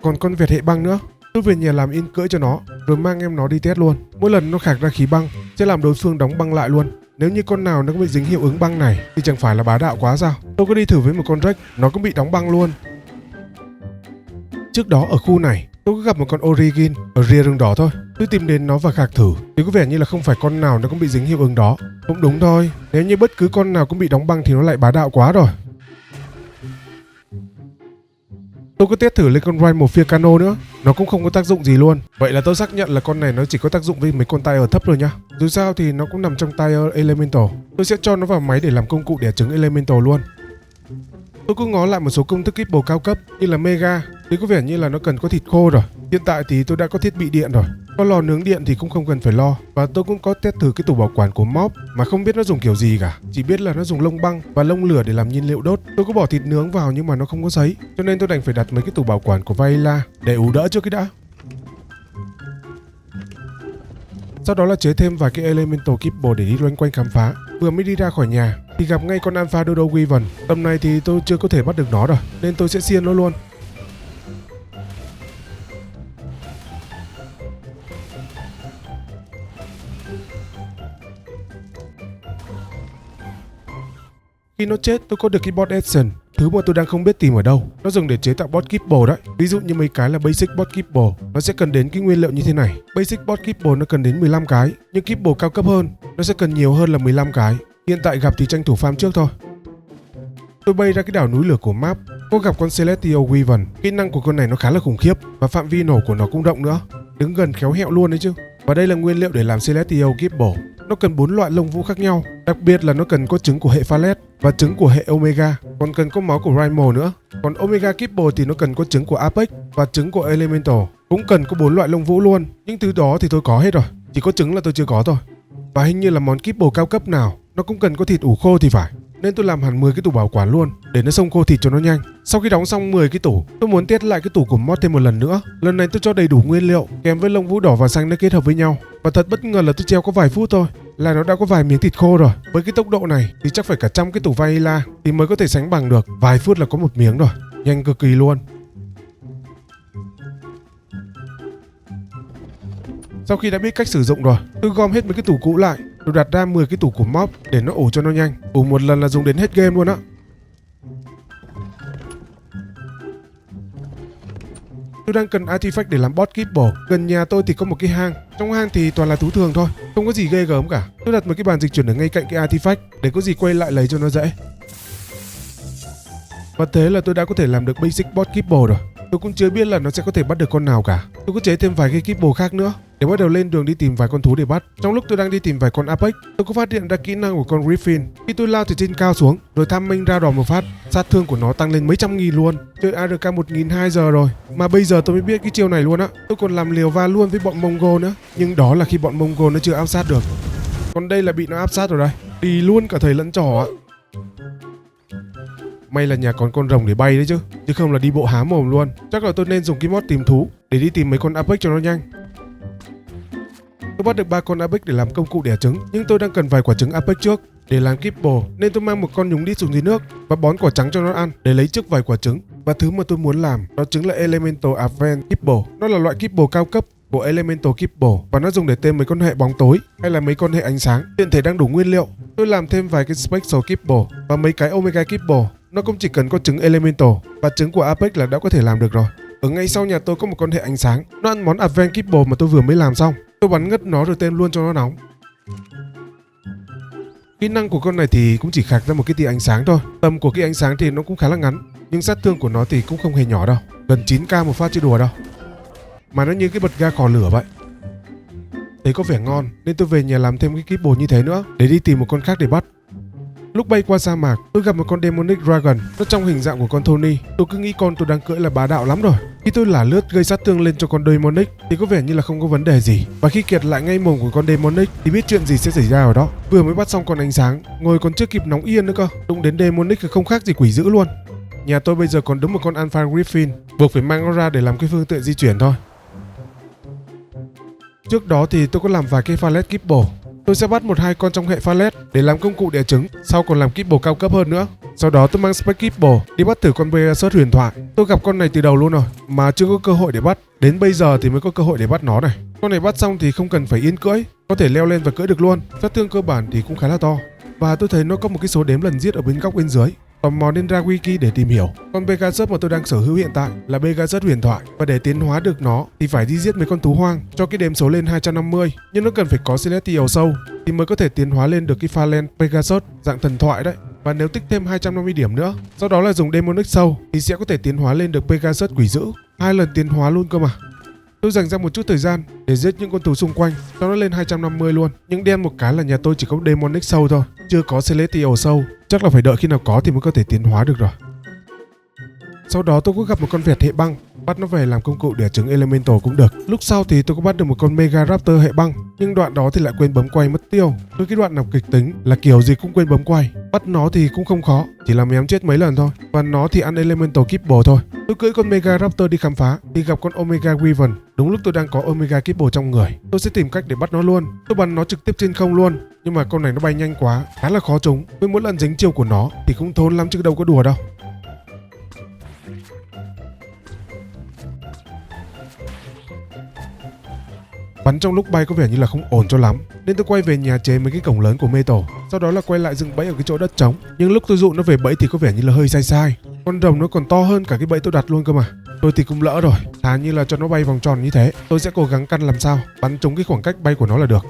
Speaker 1: Còn con vẹt hệ băng nữa, tôi về nhà làm yên cưỡi cho nó, rồi mang em nó đi test luôn. Mỗi lần nó khạc ra khí băng sẽ làm đối phương đóng băng lại luôn. Nếu như con nào nó có bị dính hiệu ứng băng này thì chẳng phải là bá đạo quá sao. Tôi có đi thử với một con Rex, nó cũng bị đóng băng luôn. Trước đó ở khu này tôi có gặp một con Origin ở rìa rừng đỏ thôi. Tôi tìm đến nó và khạc thử thì có vẻ như là không phải con nào nó cũng bị dính hiệu ứng đó. Cũng đúng thôi, nếu như bất cứ con nào cũng bị đóng băng thì nó lại bá đạo quá rồi. Tôi có test thử lên con Rhino phía Cano nữa, nó cũng không có tác dụng gì luôn. Vậy là tôi xác nhận là con này nó chỉ có tác dụng với mấy con Tier thấp rồi nhá. Dù sao thì nó cũng nằm trong Tier Elemental. Tôi sẽ cho nó vào máy để làm công cụ đẻ trứng Elemental luôn. Tôi cứ ngó lại một số công thức Kibble cao cấp như là Mega thì có vẻ như là nó cần có thịt khô rồi. Hiện tại thì tôi đã có thiết bị điện rồi, có lò nướng điện thì cũng không cần phải lo. Và tôi cũng có test thử cái tủ bảo quản của Mob mà không biết nó dùng kiểu gì cả, chỉ biết là nó dùng lông băng và lông lửa để làm nhiên liệu đốt. Tôi có bỏ thịt nướng vào nhưng mà nó không có sấy, cho nên tôi đành phải đặt mấy cái tủ bảo quản của Vanilla để ủ đỡ trước cái đã. Sau đó là chế thêm vài cái Elemental Kibble để đi loanh quanh khám phá. Vừa mới đi ra khỏi nhà thì gặp ngay con Alpha Dodo Wyvern. Tầm này thì tôi chưa có thể bắt được nó rồi, nên tôi sẽ xiên nó luôn. Khi nó chết, tôi có được cái bot Essence, thứ mà tôi đang không biết tìm ở đâu. Nó dùng để chế tạo bot Kibble đấy. Ví dụ như mấy cái là Basic bot Kibble, nó sẽ cần đến cái nguyên liệu như thế này. Basic bot Kibble nó cần đến 15 cái, nhưng Kibble cao cấp hơn, nó sẽ cần nhiều hơn là 15 cái. Hiện tại gặp thì tranh thủ farm trước thôi. Tôi bay ra cái đảo núi lửa của map, có gặp con Celestial Wyvern. Kỹ năng của con này nó khá là khủng khiếp và phạm vi nổ của nó cũng rộng nữa. Đứng gần khéo hẹo luôn đấy chứ. Và đây là nguyên liệu để làm Celestial Kibble. Nó cần 4 loại lông vũ khác nhau, đặc biệt là nó cần có trứng của hệ Phallet và trứng của hệ Omega, còn cần có máu của Rhino nữa. Còn Omega Kibble thì nó cần có trứng của Apex và trứng của Elemental, cũng cần có 4 loại lông vũ luôn. Những thứ đó thì tôi có hết rồi, chỉ có trứng là tôi chưa có thôi. Và hình như là món Kibble cao cấp nào nó cũng cần có thịt ủ khô thì phải, nên tôi làm hẳn 10 cái tủ bảo quản luôn để nó xông khô thịt cho nó nhanh. Sau khi đóng xong 10 cái tủ, tôi muốn test lại cái tủ của mod thêm một lần nữa. Lần này tôi cho đầy đủ nguyên liệu kèm với lông vũ đỏ và xanh nó kết hợp với nhau, và thật bất ngờ là tôi treo có vài phút thôi là nó đã có vài miếng thịt khô rồi. Với cái tốc độ này thì chắc phải cả trăm cái tủ Vanilla thì mới có thể sánh bằng được. Vài phút là có một miếng rồi, nhanh cực kỳ luôn. Sau khi đã biết cách sử dụng rồi, tôi gom hết mấy cái tủ cũ lại, tôi đặt ra 10 cái tủ của mob để nó ủ cho nó nhanh. Ủ một lần là dùng đến hết game luôn á. Tôi đang cần artifact để làm bot Kibble. Gần nhà tôi thì có một cái hang, trong hang thì toàn là thú thường thôi, không có gì ghê gớm cả. Tôi đặt một cái bàn dịch chuyển ở ngay cạnh cái artifact để có gì quay lại lấy cho nó dễ. Và thế là tôi đã có thể làm được basic bot Kibble rồi. Tôi cũng chưa biết là nó sẽ có thể bắt được con nào cả. Tôi có chế thêm vài cái Kibble khác nữa để bắt đầu lên đường đi tìm vài con thú để bắt. Trong lúc tôi đang đi tìm vài con Apex, tôi có phát hiện ra kỹ năng của con Griffin. Khi tôi lao từ trên cao xuống rồi tham minh ra đòn một phát, sát thương của nó tăng lên mấy trăm nghìn luôn. Chơi ARK 1002 giờ rồi mà bây giờ tôi mới biết cái chiêu này luôn á. Tôi còn làm liều va luôn với bọn Mongo nữa, nhưng đó là khi bọn Mongo nó chưa áp sát được. Còn đây là bị nó áp sát rồi đây, đi luôn cả thầy lẫn trò á. May là nhà còn con rồng để bay đấy chứ không là đi bộ há mồm luôn. Chắc là tôi nên dùng cái mod tìm thú để đi tìm mấy con Apex cho nó nhanh. Tôi bắt được 3 con Apex để làm công cụ đẻ trứng, nhưng tôi đang cần vài quả trứng Apex trước để làm Kibble, nên tôi mang một con nhúng đi xuống dưới nước và bón quả trắng cho nó ăn để lấy trước vài quả trứng. Và thứ mà tôi muốn làm đó chính là Elemental Advent Kibble. Nó là loại Kibble cao cấp của Elemental Kibble và nó dùng để tên mấy con hệ bóng tối hay là mấy con hệ ánh sáng. Hiện thể đang đủ nguyên liệu, tôi làm thêm vài cái Spectral Kibble và mấy cái Omega Kibble. Nó cũng chỉ cần có trứng Elemental và trứng của Apex là đã có thể làm được rồi. Ở ngay sau nhà tôi có một con hệ ánh sáng, nó ăn món Advent Kibble mà tôi vừa mới làm xong. Tôi bắn ngất nó rồi tên luôn cho nó nóng. Kỹ năng của con này thì cũng chỉ khạc ra một cái tia ánh sáng thôi. Tầm của cái ánh sáng thì nó cũng khá là ngắn, nhưng sát thương của nó thì cũng không hề nhỏ đâu, gần 9k một phát chứ đùa đâu. Mà nó như cái bật ga khò lửa vậy. Thấy có vẻ ngon nên tôi về nhà làm thêm cái Kibble như thế nữa để đi tìm một con khác để bắt. Lúc bay qua sa mạc, tôi gặp một con Demonic Dragon, nó trong hình dạng của con Tony. Tôi cứ nghĩ con tôi đang cưỡi là bá đạo lắm rồi. Khi tôi lả lướt gây sát thương lên cho con Demonic thì có vẻ như là không có vấn đề gì. Và khi kiệt lại ngay mồm của con Demonic thì biết chuyện gì sẽ xảy ra ở đó. Vừa mới bắt xong con ánh sáng, ngồi còn chưa kịp nóng yên nữa cơ, đụng đến Demonic thì không khác gì quỷ dữ luôn. Nhà tôi bây giờ còn đúng một con Alpha Griffin, buộc phải mang nó ra để làm cái phương tiện di chuyển thôi. Trước đó thì tôi có làm vài cái Phallet Kibble. Tôi sẽ bắt 1-2 con trong hệ Phallet để làm công cụ đẻ trứng, sau còn làm Kibble cao cấp hơn nữa. Sau đó tôi mang Spec Kibble đi bắt thử con Pegasus huyền thoại. Tôi gặp con này từ đầu luôn rồi mà chưa có cơ hội để bắt, đến bây giờ thì mới có cơ hội để bắt nó này. Con này bắt xong thì không cần phải yên cưỡi, có thể leo lên và cưỡi được luôn. Sát thương cơ bản thì cũng khá là to. Và tôi thấy nó có một cái số đếm lần giết ở bên góc bên dưới. Tò mò nên ra wiki để tìm hiểu. Con Pegasus mà tôi đang sở hữu hiện tại là Pegasus huyền thoại, và để tiến hóa được nó thì phải đi giết mấy con thú hoang cho cái đếm số lên 250, nhưng nó cần phải có Celestial Soul thì mới có thể tiến hóa lên được cái Phalanx Pegasus dạng thần thoại đấy. và nếu tích thêm 250 điểm nữa, sau đó là dùng Demonic Soul thì sẽ có thể tiến hóa lên được Pegasus quỷ dữ, 2 lần tiến hóa luôn cơ mà. Tôi dành ra một chút thời gian để giết những con thú xung quanh, cho nó lên 250 luôn. Nhưng đen một cái là nhà tôi chỉ có Demonic Soul thôi, chưa có Celestial Soul. Chắc là phải đợi khi nào có thì mới có thể tiến hóa được rồi. Sau đó tôi có gặp một con vẹt hệ băng, bắt nó về làm công cụ để trứng Elemental cũng được. Lúc sau thì tôi có bắt được một con Mega Raptor hệ băng, nhưng đoạn đó thì lại quên bấm quay mất tiêu. Với cái đoạn nào kịch tính là kiểu gì cũng quên bấm quay. Bắt nó thì cũng không khó, chỉ là mém chết mấy lần thôi. Và nó thì ăn Elemental Kibble thôi. Tôi cưỡi con Mega Raptor đi khám phá thì gặp con Omega Wyvern. Đúng lúc tôi đang có Omega Kibble trong người, tôi sẽ tìm cách để bắt nó luôn. Tôi bắn nó trực tiếp trên không luôn, nhưng mà con này nó bay nhanh quá, khá là khó trúng. Với mỗi lần dính chiêu của nó thì cũng thốn lắm chứ đâu có đùa đâu. Bắn trong lúc bay có vẻ như là không ổn cho lắm, nên tôi quay về nhà chế mấy cái cổng lớn của Metal. Sau đó là quay lại dựng bẫy ở cái chỗ đất trống. Nhưng lúc tôi dụ nó về bẫy thì có vẻ như là hơi sai sai. Con rồng nó còn to hơn cả cái bẫy tôi đặt luôn cơ mà. Tôi thì cũng lỡ rồi, thà như là cho nó bay vòng tròn như thế. Tôi sẽ cố gắng căn làm sao bắn trúng cái khoảng cách bay của nó là được.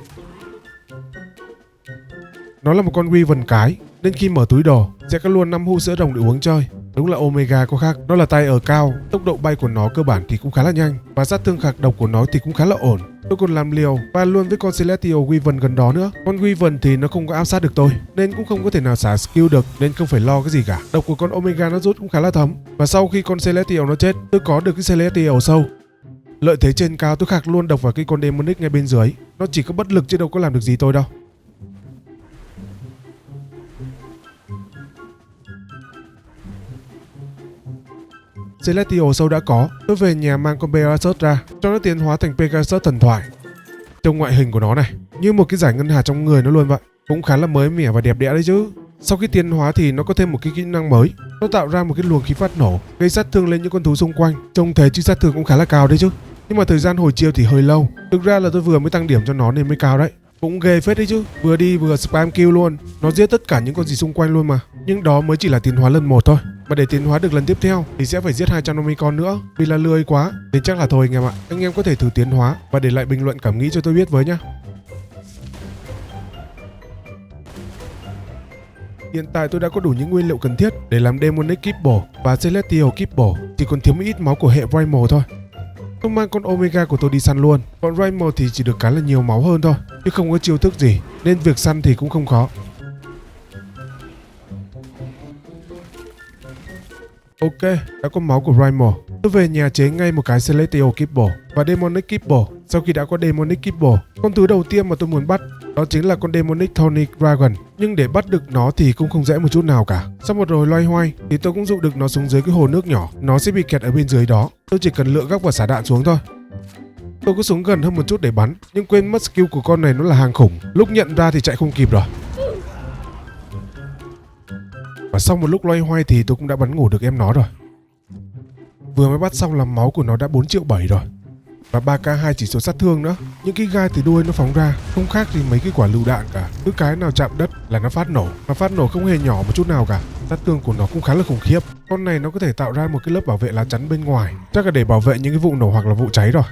Speaker 1: Nó là một con Wyvern cái, nên khi mở túi đồ sẽ có luôn 5 hũ sữa rồng để uống chơi. Đúng là Omega có khác, nó là tay ở cao, tốc độ bay của nó cơ bản thì cũng khá là nhanh và sát thương khạc độc của nó thì cũng khá là ổn. Tôi còn làm liều và luôn với con Celestial Wyvern gần đó nữa. Con Wyvern thì nó không có áp sát được tôi, nên cũng không có thể nào xả skill được, nên không phải lo cái gì cả. Độc của con Omega nó rút cũng khá là thấm. Và sau khi con Celestial nó chết, tôi có được cái Celestial Soul. Lợi thế trên cao, tôi khạc luôn độc vào cái con Demonic ngay bên dưới. Nó chỉ có bất lực chứ đâu có làm được gì tôi đâu. Celestial Soul đã có, tôi về nhà mang con Pegasus ra, cho nó tiến hóa thành Pegasus thần thoại. Trông ngoại hình của nó này, như một cái giải ngân hà trong người nó luôn vậy, cũng khá là mới mẻ và đẹp đẽ đấy chứ. Sau khi tiến hóa thì nó có thêm một cái kỹ năng mới, nó tạo ra một cái luồng khí phát nổ, gây sát thương lên những con thú xung quanh. Trông thế chứ sát thương cũng khá là cao đấy chứ. Nhưng mà thời gian hồi chiêu thì hơi lâu, thực ra là tôi vừa mới tăng điểm cho nó nên mới cao đấy. Cũng ghê phết đấy chứ, vừa đi vừa spam kill luôn, nó giết tất cả những con gì xung quanh luôn mà. Nhưng đó mới chỉ là tiến hóa lần 1 thôi, mà để tiến hóa được lần tiếp theo thì sẽ phải giết 250 con nữa, vì là lười quá nên chắc là thôi anh em ạ. Anh em có thể thử tiến hóa và để lại bình luận cảm nghĩ cho tôi biết với nhá. Hiện tại tôi đã có đủ những nguyên liệu cần thiết để làm Demonic Kibble và Celestial Kibble, chỉ còn thiếu một ít máu của hệ Primal thôi. Tôi mang con Omega của tôi đi săn luôn. Còn Primal thì chỉ được cái là nhiều máu hơn thôi, chứ không có chiêu thức gì, nên việc săn thì cũng không khó. Ok, đã có máu của Primal. Tôi về nhà chế ngay một cái Celestial Kibble và Demonic Kibble. Sau khi đã có Demonic Kibble, con thứ đầu tiên mà tôi muốn bắt đó chính là con Demonic Tonic Dragon. Nhưng để bắt được nó thì cũng không dễ một chút nào cả. Sau một hồi loay hoay thì tôi cũng dụ được nó xuống dưới cái hồ nước nhỏ. Nó sẽ bị kẹt ở bên dưới đó. Tôi chỉ cần lựa góc và xả đạn xuống thôi. Tôi có xuống gần hơn một chút để bắn, nhưng quên mất skill của con này nó là hàng khủng. Lúc nhận ra thì chạy không kịp rồi. Và sau một lúc loay hoay thì tôi cũng đã bắn ngủ được em nó rồi. Vừa mới bắt xong là máu của nó đã 4,7 triệu rồi. Và 3k2 chỉ số sát thương nữa. Những cái gai từ đuôi nó phóng ra không khác gì mấy cái quả lựu đạn cả. Cứ cái nào chạm đất là nó phát nổ. Và phát nổ không hề nhỏ một chút nào cả. Sát thương của nó cũng khá là khủng khiếp. Con này nó có thể tạo ra một cái lớp bảo vệ lá chắn bên ngoài, chắc là để bảo vệ những cái vụ nổ hoặc là vụ cháy rồi.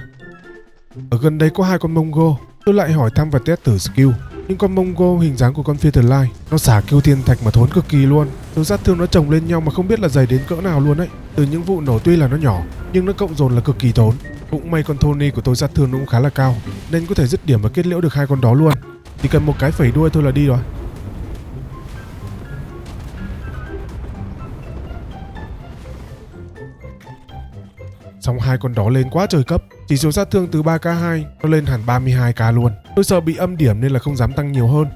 Speaker 1: Ở gần đây có 2 con Mongo. Tôi lại hỏi thăm và test thử skill. Nhưng con Mongo hình dáng của con Featherlight, nó xả kill thiên thạch mà thốn cực kỳ luôn. Số sát thương nó chồng lên nhau mà không biết là dày đến cỡ nào luôn đấy. Từ những vụ nổ tuy là nó nhỏ, nhưng nó cộng dồn là cực kỳ thốn. Cũng may con Tony của tôi sát thương nó cũng khá là cao, nên có thể dứt điểm và kết liễu được 2 con đó luôn. Chỉ cần một cái phẩy đuôi thôi là đi rồi. Xong 2 con đó lên quá trời cấp, chỉ số sát thương từ 3k2 nó lên hẳn 32k luôn. Tôi sợ bị âm điểm nên là không dám tăng nhiều hơn.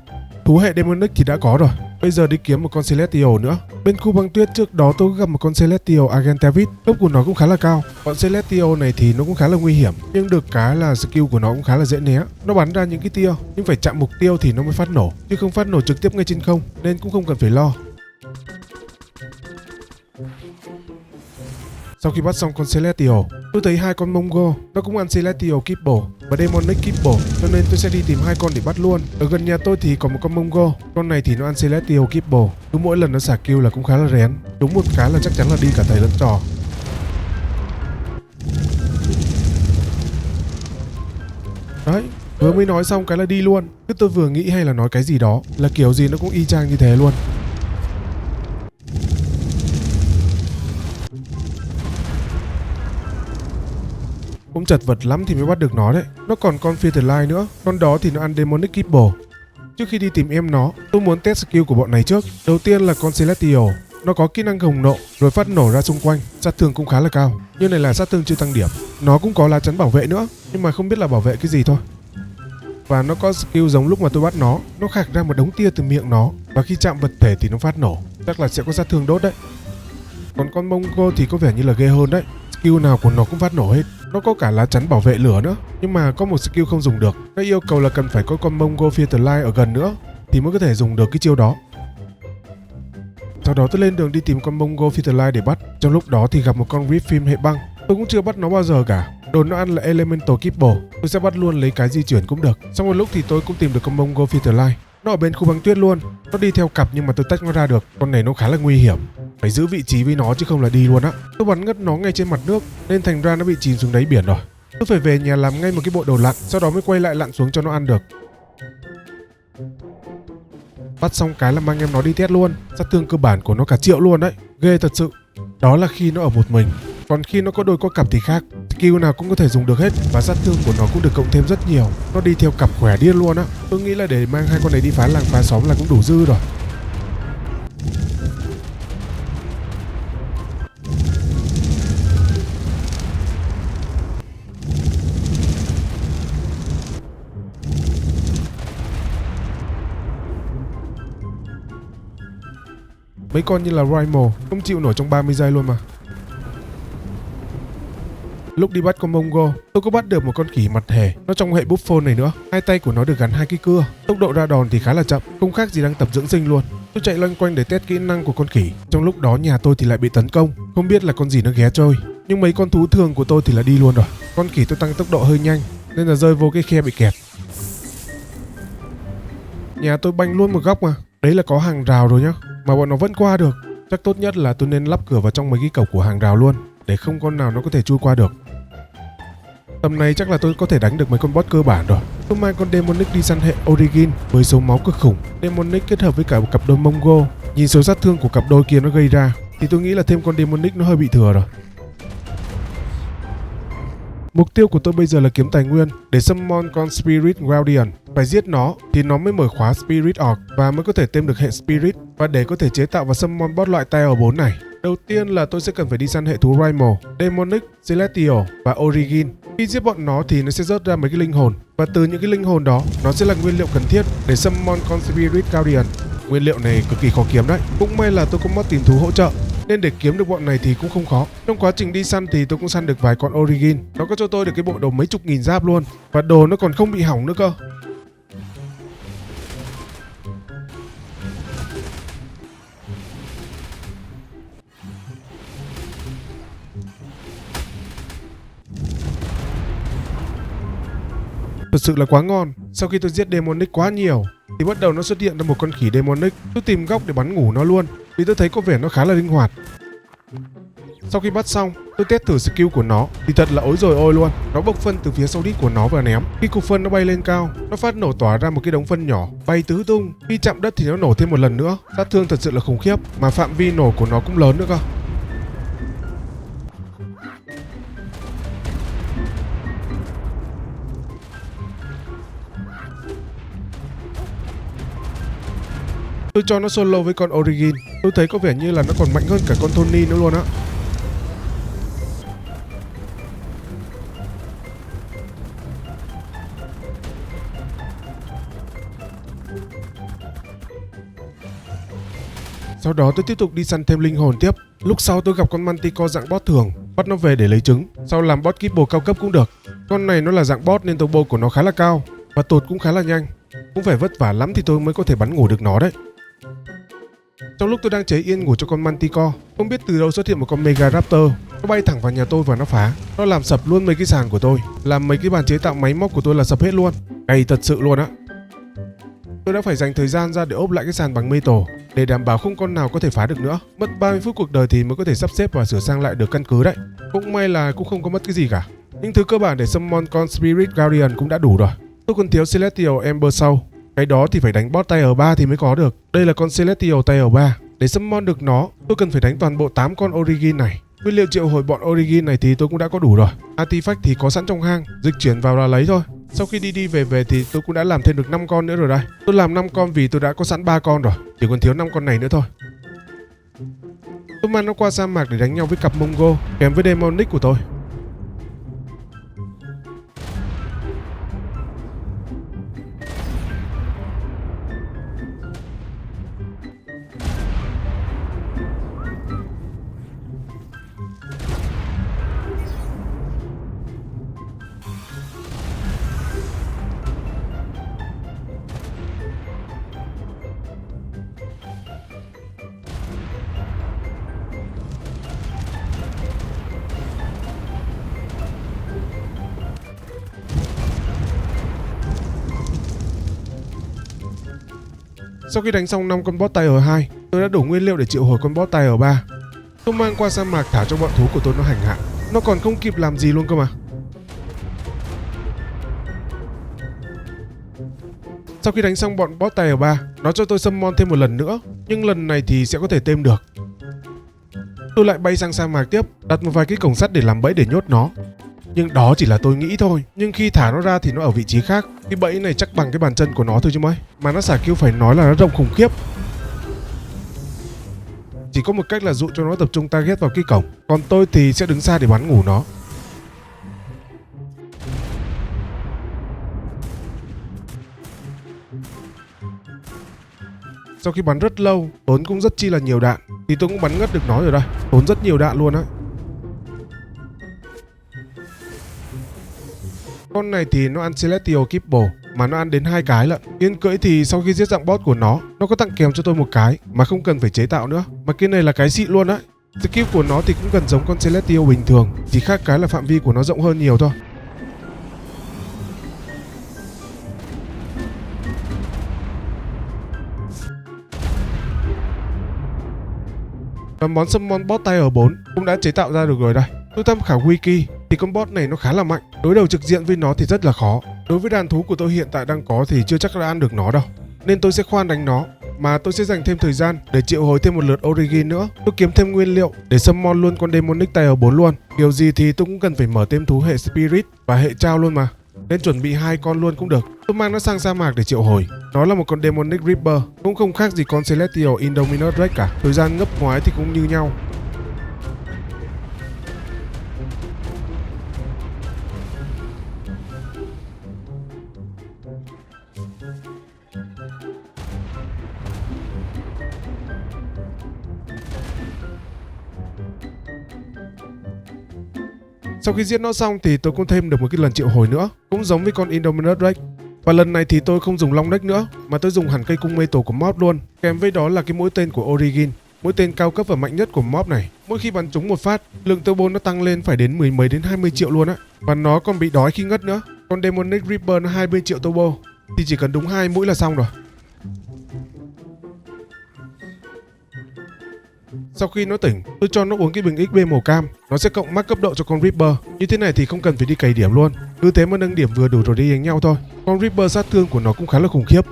Speaker 1: Thú hệ Demonic thì đã có rồi, bây giờ đi kiếm một con Celestial nữa. Bên khu băng tuyết trước đó tôi gặp một con Celestial Argentavis, cấp của nó cũng khá là cao. Con Celestial này thì nó cũng khá là nguy hiểm, nhưng được cái là skill của nó cũng khá là dễ né. Nó bắn ra những cái tia, nhưng phải chạm mục tiêu thì nó mới phát nổ, chứ không phát nổ trực tiếp ngay trên không, nên cũng không cần phải lo. Sau khi bắt xong con Celestial, tôi thấy 2 con Mongo, nó cũng ăn Celestial Kibble và Demonic Kibble, cho nên tôi sẽ đi tìm 2 con để bắt luôn. Ở gần nhà tôi thì có một con Mongo, con này thì nó ăn Celestial Kibble, cứ mỗi lần nó xả kill là cũng khá là rén. Đúng một cái là chắc chắn là đi cả thầy lẫn trò. Đấy, vừa mới nói xong cái là đi luôn. Cứ tôi vừa nghĩ hay là nói cái gì đó là kiểu gì nó cũng y chang như thế luôn. Cũng chật vật lắm thì mới bắt được nó đấy. Nó còn con Featherlight nữa, con đó thì nó ăn Demonic Kibble. Trước khi đi tìm em nó, tôi muốn test skill của bọn này trước. Đầu tiên là con Celestial. Nó có kỹ năng hồng nộ rồi phát nổ ra xung quanh, sát thương cũng khá là cao. Như này là sát thương chưa tăng điểm. Nó cũng có lá chắn bảo vệ nữa, nhưng mà không biết là bảo vệ cái gì thôi. Và nó có skill giống lúc mà tôi bắt nó khạc ra một đống tia từ miệng nó, và khi chạm vật thể thì nó phát nổ. Chắc là sẽ có sát thương đốt đấy. Còn con Mongo thì có vẻ như là ghê hơn đấy. Skill nào của nó cũng phát nổ hết. Nó có cả lá chắn bảo vệ lửa nữa, nhưng mà có một skill không dùng được. Nó yêu cầu là cần phải có con Mongo Featherlight ở gần nữa thì mới có thể dùng được cái chiêu đó. Sau đó tôi lên đường đi tìm con Mongo Featherlight để bắt. Trong lúc đó thì gặp một con Griffin hệ băng. Tôi cũng chưa bắt nó bao giờ cả. Đồ nó ăn là Elemental Kibble. Tôi sẽ bắt luôn lấy cái di chuyển cũng được. Sau một lúc thì tôi cũng tìm được con Mongo Featherlight. Nó ở bên khu băng tuyết luôn. Nó đi theo cặp nhưng mà tôi tách nó ra được. Con này nó khá là nguy hiểm. Phải giữ vị trí với nó chứ không là đi luôn á. Tôi bắn ngất nó ngay trên mặt nước nên thành ra nó bị chìm xuống đáy biển rồi. Tôi phải về nhà làm ngay một cái bộ đồ lặn, sau đó mới quay lại lặn xuống cho nó ăn được. Bắt xong cái là mang em nó đi test luôn. Sát thương cơ bản của nó cả triệu luôn đấy. Ghê thật sự. Đó là khi nó ở một mình. Còn khi nó có đôi có cặp thì khác. Skill nào cũng có thể dùng được hết. Và sát thương của nó cũng được cộng thêm rất nhiều. Nó đi theo cặp khỏe điên luôn á. Tôi nghĩ là để mang hai con này đi phá làng phá xóm là cũng đủ dư rồi. Mấy con như là Rhymo không chịu nổi trong 30 giây luôn mà. Lúc đi bắt con Mongo, tôi có bắt được một con khỉ mặt hề. Nó trong hệ Buffon này nữa. Hai tay của nó được gắn hai cái cưa. Tốc độ ra đòn thì khá là chậm, không khác gì đang tập dưỡng sinh luôn. Tôi chạy loanh quanh để test kỹ năng của con khỉ. Trong lúc đó nhà tôi thì lại bị tấn công. Không biết là con gì nó ghé chơi. Nhưng mấy con thú thường của tôi thì là đi luôn rồi. Con khỉ tôi tăng tốc độ hơi nhanh nên là rơi vô cái khe bị kẹt. Nhà tôi banh luôn một góc mà. Đấy là có hàng rào rồi nhá. Mà bọn nó vẫn qua được. Chắc tốt nhất là tôi nên lắp cửa vào trong mấy cái cổng của hàng rào luôn, để không con nào nó có thể chui qua được. Tầm này chắc là tôi có thể đánh được mấy con boss cơ bản rồi. Tôi mang con Demonic đi săn hệ Origin với số máu cực khủng. Demonic kết hợp với cả một cặp đôi Mongo. Nhìn số sát thương của cặp đôi kia nó gây ra thì tôi nghĩ là thêm con Demonic nó hơi bị thừa rồi. Mục tiêu của tôi bây giờ là kiếm tài nguyên để summon con Spirit Guardian. Phải giết nó thì nó mới mở khóa Spirit Orc và mới có thể thêm được hệ Spirit, và để có thể chế tạo và summon boss loại Tier 4 này. Đầu tiên là tôi sẽ cần phải đi săn hệ thú Rhymo, Demonic, Celestial và Origin. Khi giết bọn nó thì nó sẽ rớt ra mấy cái linh hồn, và từ những cái linh hồn đó nó sẽ là nguyên liệu cần thiết để summon con Spirit Guardian. Nguyên liệu này cực kỳ khó kiếm đấy. Cũng may là tôi có mod tìm thú hỗ trợ nên để kiếm được bọn này thì cũng không khó. Trong quá trình đi săn thì tôi cũng săn được vài con Origin. Nó có cho tôi được cái bộ đồ mấy chục nghìn giáp luôn, và đồ nó còn không bị hỏng nữa cơ. Thật sự là quá ngon. Sau khi tôi giết Demonic quá nhiều thì bắt đầu nó xuất hiện ra một con khỉ Demonic. Tôi tìm góc để bắn ngủ nó luôn vì tôi thấy có vẻ nó khá là linh hoạt. Sau khi bắt xong, tôi test thử skill của nó thì thật là ối rồi ôi luôn. Nó bốc phân từ phía sau đít của nó và ném. Khi cục phân nó bay lên cao, nó phát nổ tỏa ra một cái đống phân nhỏ bay tứ tung. Khi chạm đất thì nó nổ thêm một lần nữa. Sát thương thật sự là khủng khiếp, mà phạm vi nổ của nó cũng lớn nữa cơ. Tôi cho nó solo với con Origin. Tôi thấy có vẻ như là nó còn mạnh hơn cả con Tony nữa luôn á. Sau đó tôi tiếp tục đi săn thêm linh hồn tiếp. Lúc sau tôi gặp con Manticore dạng boss thường, bắt nó về để lấy trứng. Sau làm boss Kibble cao cấp cũng được. Con này nó là dạng boss nên turbo của nó khá là cao và tụt cũng khá là nhanh. Cũng phải vất vả lắm thì tôi mới có thể bắn ngủ được nó đấy. Trong lúc tôi đang chế yên ngủ cho con Manticore, không biết từ đâu xuất hiện một con Mega Raptor. Nó bay thẳng vào nhà tôi và nó phá. Nó làm sập luôn mấy cái sàn của tôi, làm mấy cái bàn chế tạo máy móc của tôi là sập hết luôn. Cay thật sự luôn á. Tôi đã phải dành thời gian ra để ốp lại cái sàn bằng metal để đảm bảo không con nào có thể phá được nữa. Mất 30 phút cuộc đời thì mới có thể sắp xếp và sửa sang lại được căn cứ đấy. Cũng may là cũng không có mất cái gì cả. Những thứ cơ bản để summon con Spirit Guardian cũng đã đủ rồi. Tôi còn thiếu Celestial Ember sau. Cái đó thì phải đánh boss Tier 3 thì mới có được. Đây là con Celestial Tier 3. Để summon được nó, tôi cần phải đánh toàn bộ 8 con Origin này. Nguyên liệu triệu hồi bọn Origin này thì tôi cũng đã có đủ rồi. Artifact thì có sẵn trong hang, dịch chuyển vào là lấy thôi. Sau khi đi về thì tôi cũng đã làm thêm được 5 con nữa rồi đây. Tôi làm 5 con vì tôi đã có sẵn 3 con rồi, chỉ còn thiếu 5 con này nữa thôi. Tôi mang nó qua sa mạc để đánh nhau với cặp Mongo kèm với Demonic của tôi. Sau khi đánh xong 5 con boss Tier 2, tôi đã đủ nguyên liệu để triệu hồi con boss Tier 3. Tôi mang qua sa mạc thả cho bọn thú của tôi nó hành hạ. Nó còn không kịp làm gì luôn cơ mà. Sau khi đánh xong bọn boss Tier 3, nó cho tôi summon thêm một lần nữa, nhưng lần này thì sẽ có thể têm được. Tôi lại bay sang sa mạc tiếp, đặt một vài cái cổng sắt để làm bẫy để nhốt nó. Nhưng đó chỉ là tôi nghĩ thôi. Nhưng khi thả nó ra thì nó ở vị trí khác. Cái bẫy này chắc bằng cái bàn chân của nó thôi chứ mấy. Mà nó xả kill phải nói là nó rộng khủng khiếp. Chỉ có một cách là dụ cho nó tập trung target vào cái cổng. Còn tôi thì sẽ đứng xa để bắn ngủ nó. Sau khi bắn rất lâu, tốn cũng rất chi là nhiều đạn, thì tôi cũng bắn ngất được nó rồi đây. Tốn rất nhiều đạn luôn á. Con này thì nó ăn Celestial Kibble, mà nó ăn đến 2 cái lận. Yên cưỡi thì sau khi giết dạng boss của nó có tặng kèm cho tôi một cái mà không cần phải chế tạo nữa. Mà cái này là cái xịn luôn á. Skill của nó thì cũng gần giống con Celestial bình thường, chỉ khác cái là phạm vi của nó rộng hơn nhiều thôi. Và món summon boss Tier 4 cũng đã chế tạo ra được rồi đây. Tôi tham khảo wiki thì con boss này nó khá là mạnh. Đối đầu trực diện với nó thì rất là khó. Đối với đàn thú của tôi hiện tại đang có thì chưa chắc đã ăn được nó đâu. Nên tôi sẽ khoan đánh nó, mà tôi sẽ dành thêm thời gian để triệu hồi thêm một lượt Origin nữa. Tôi kiếm thêm nguyên liệu để summon luôn con Demonic Tier 4 luôn. Điều gì thì tôi cũng cần phải mở thêm thú hệ Spirit và hệ Trao luôn mà. Nên chuẩn bị 2 con luôn cũng được. Tôi mang nó sang sa mạc để triệu hồi. Nó là một con Demonic Reaper, cũng không khác gì con Celestial Indominus Rex cả. Thời gian ngấp ngoái thì cũng như nhau. Sau khi giết nó xong thì tôi cũng thêm được một cái lần triệu hồi nữa, cũng giống với con Indominus Rex. Và lần này thì tôi không dùng long deck nữa, mà tôi dùng hẳn cây cung mê tổ của mob luôn. Kèm với đó là cái mũi tên của Origin, mũi tên cao cấp và mạnh nhất của mob này. Mỗi khi bắn trúng một phát, lượng turbo nó tăng lên phải đến 10 mấy đến 20 triệu luôn á. Và nó còn bị đói khi ngất nữa. Con Demonic Reaper nó 20 triệu turbo, thì chỉ cần đúng 2 mũi là xong rồi. Sau khi nó tỉnh, tôi cho nó uống cái bình XP màu cam, nó sẽ cộng max cấp độ cho con Reaper. Như thế này thì không cần phải đi cày điểm luôn, cứ thế mà nâng điểm vừa đủ rồi đi đánh nhau thôi. Con Reaper sát thương của nó cũng khá là khủng khiếp.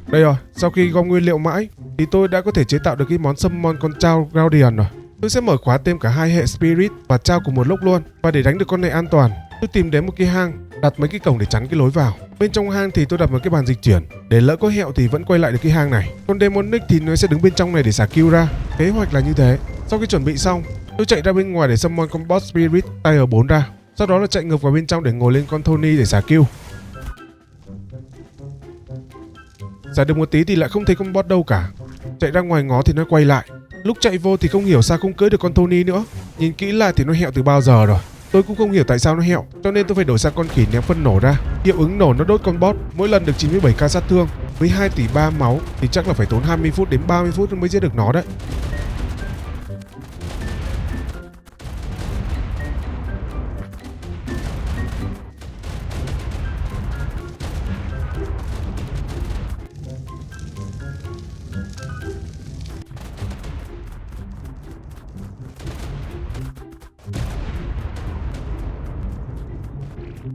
Speaker 1: Đây rồi, sau khi gom nguyên liệu mãi thì tôi đã có thể chế tạo được cái món summon con Chao Guardian rồi. Tôi sẽ mở khóa thêm cả 2 hệ Spirit và Chao cùng một lúc luôn. Và để đánh được con này an toàn, tôi tìm đến một cái hang, đặt mấy cái cổng để chắn cái lối vào. Bên trong hang thì tôi đặt một cái bàn dịch chuyển, để lỡ có hẹo thì vẫn quay lại được cái hang này. Con Demonic thì nó sẽ đứng bên trong này để xả kill ra. Kế hoạch là như thế. Sau khi chuẩn bị xong, tôi chạy ra bên ngoài để summon con boss Spirit Tier 4 ra. Sau đó là chạy ngược vào bên trong để ngồi lên con Tony để xả kill. Xả được một tí thì lại không thấy con boss đâu cả. Chạy ra ngoài ngó thì nó quay lại. Lúc chạy vô thì không hiểu sao không cưỡi được con Tony nữa. Nhìn kỹ lại thì nó hẹo từ bao giờ rồi. Tôi cũng không hiểu tại sao nó hẹo, cho nên tôi phải đổi sang con khỉ ném phân nổ ra. Hiệu ứng nổ nó đốt con boss, mỗi lần được 97k sát thương. Với 2 tỷ 3 máu thì chắc là phải tốn 20 phút đến 30 phút mới giết được nó đấy.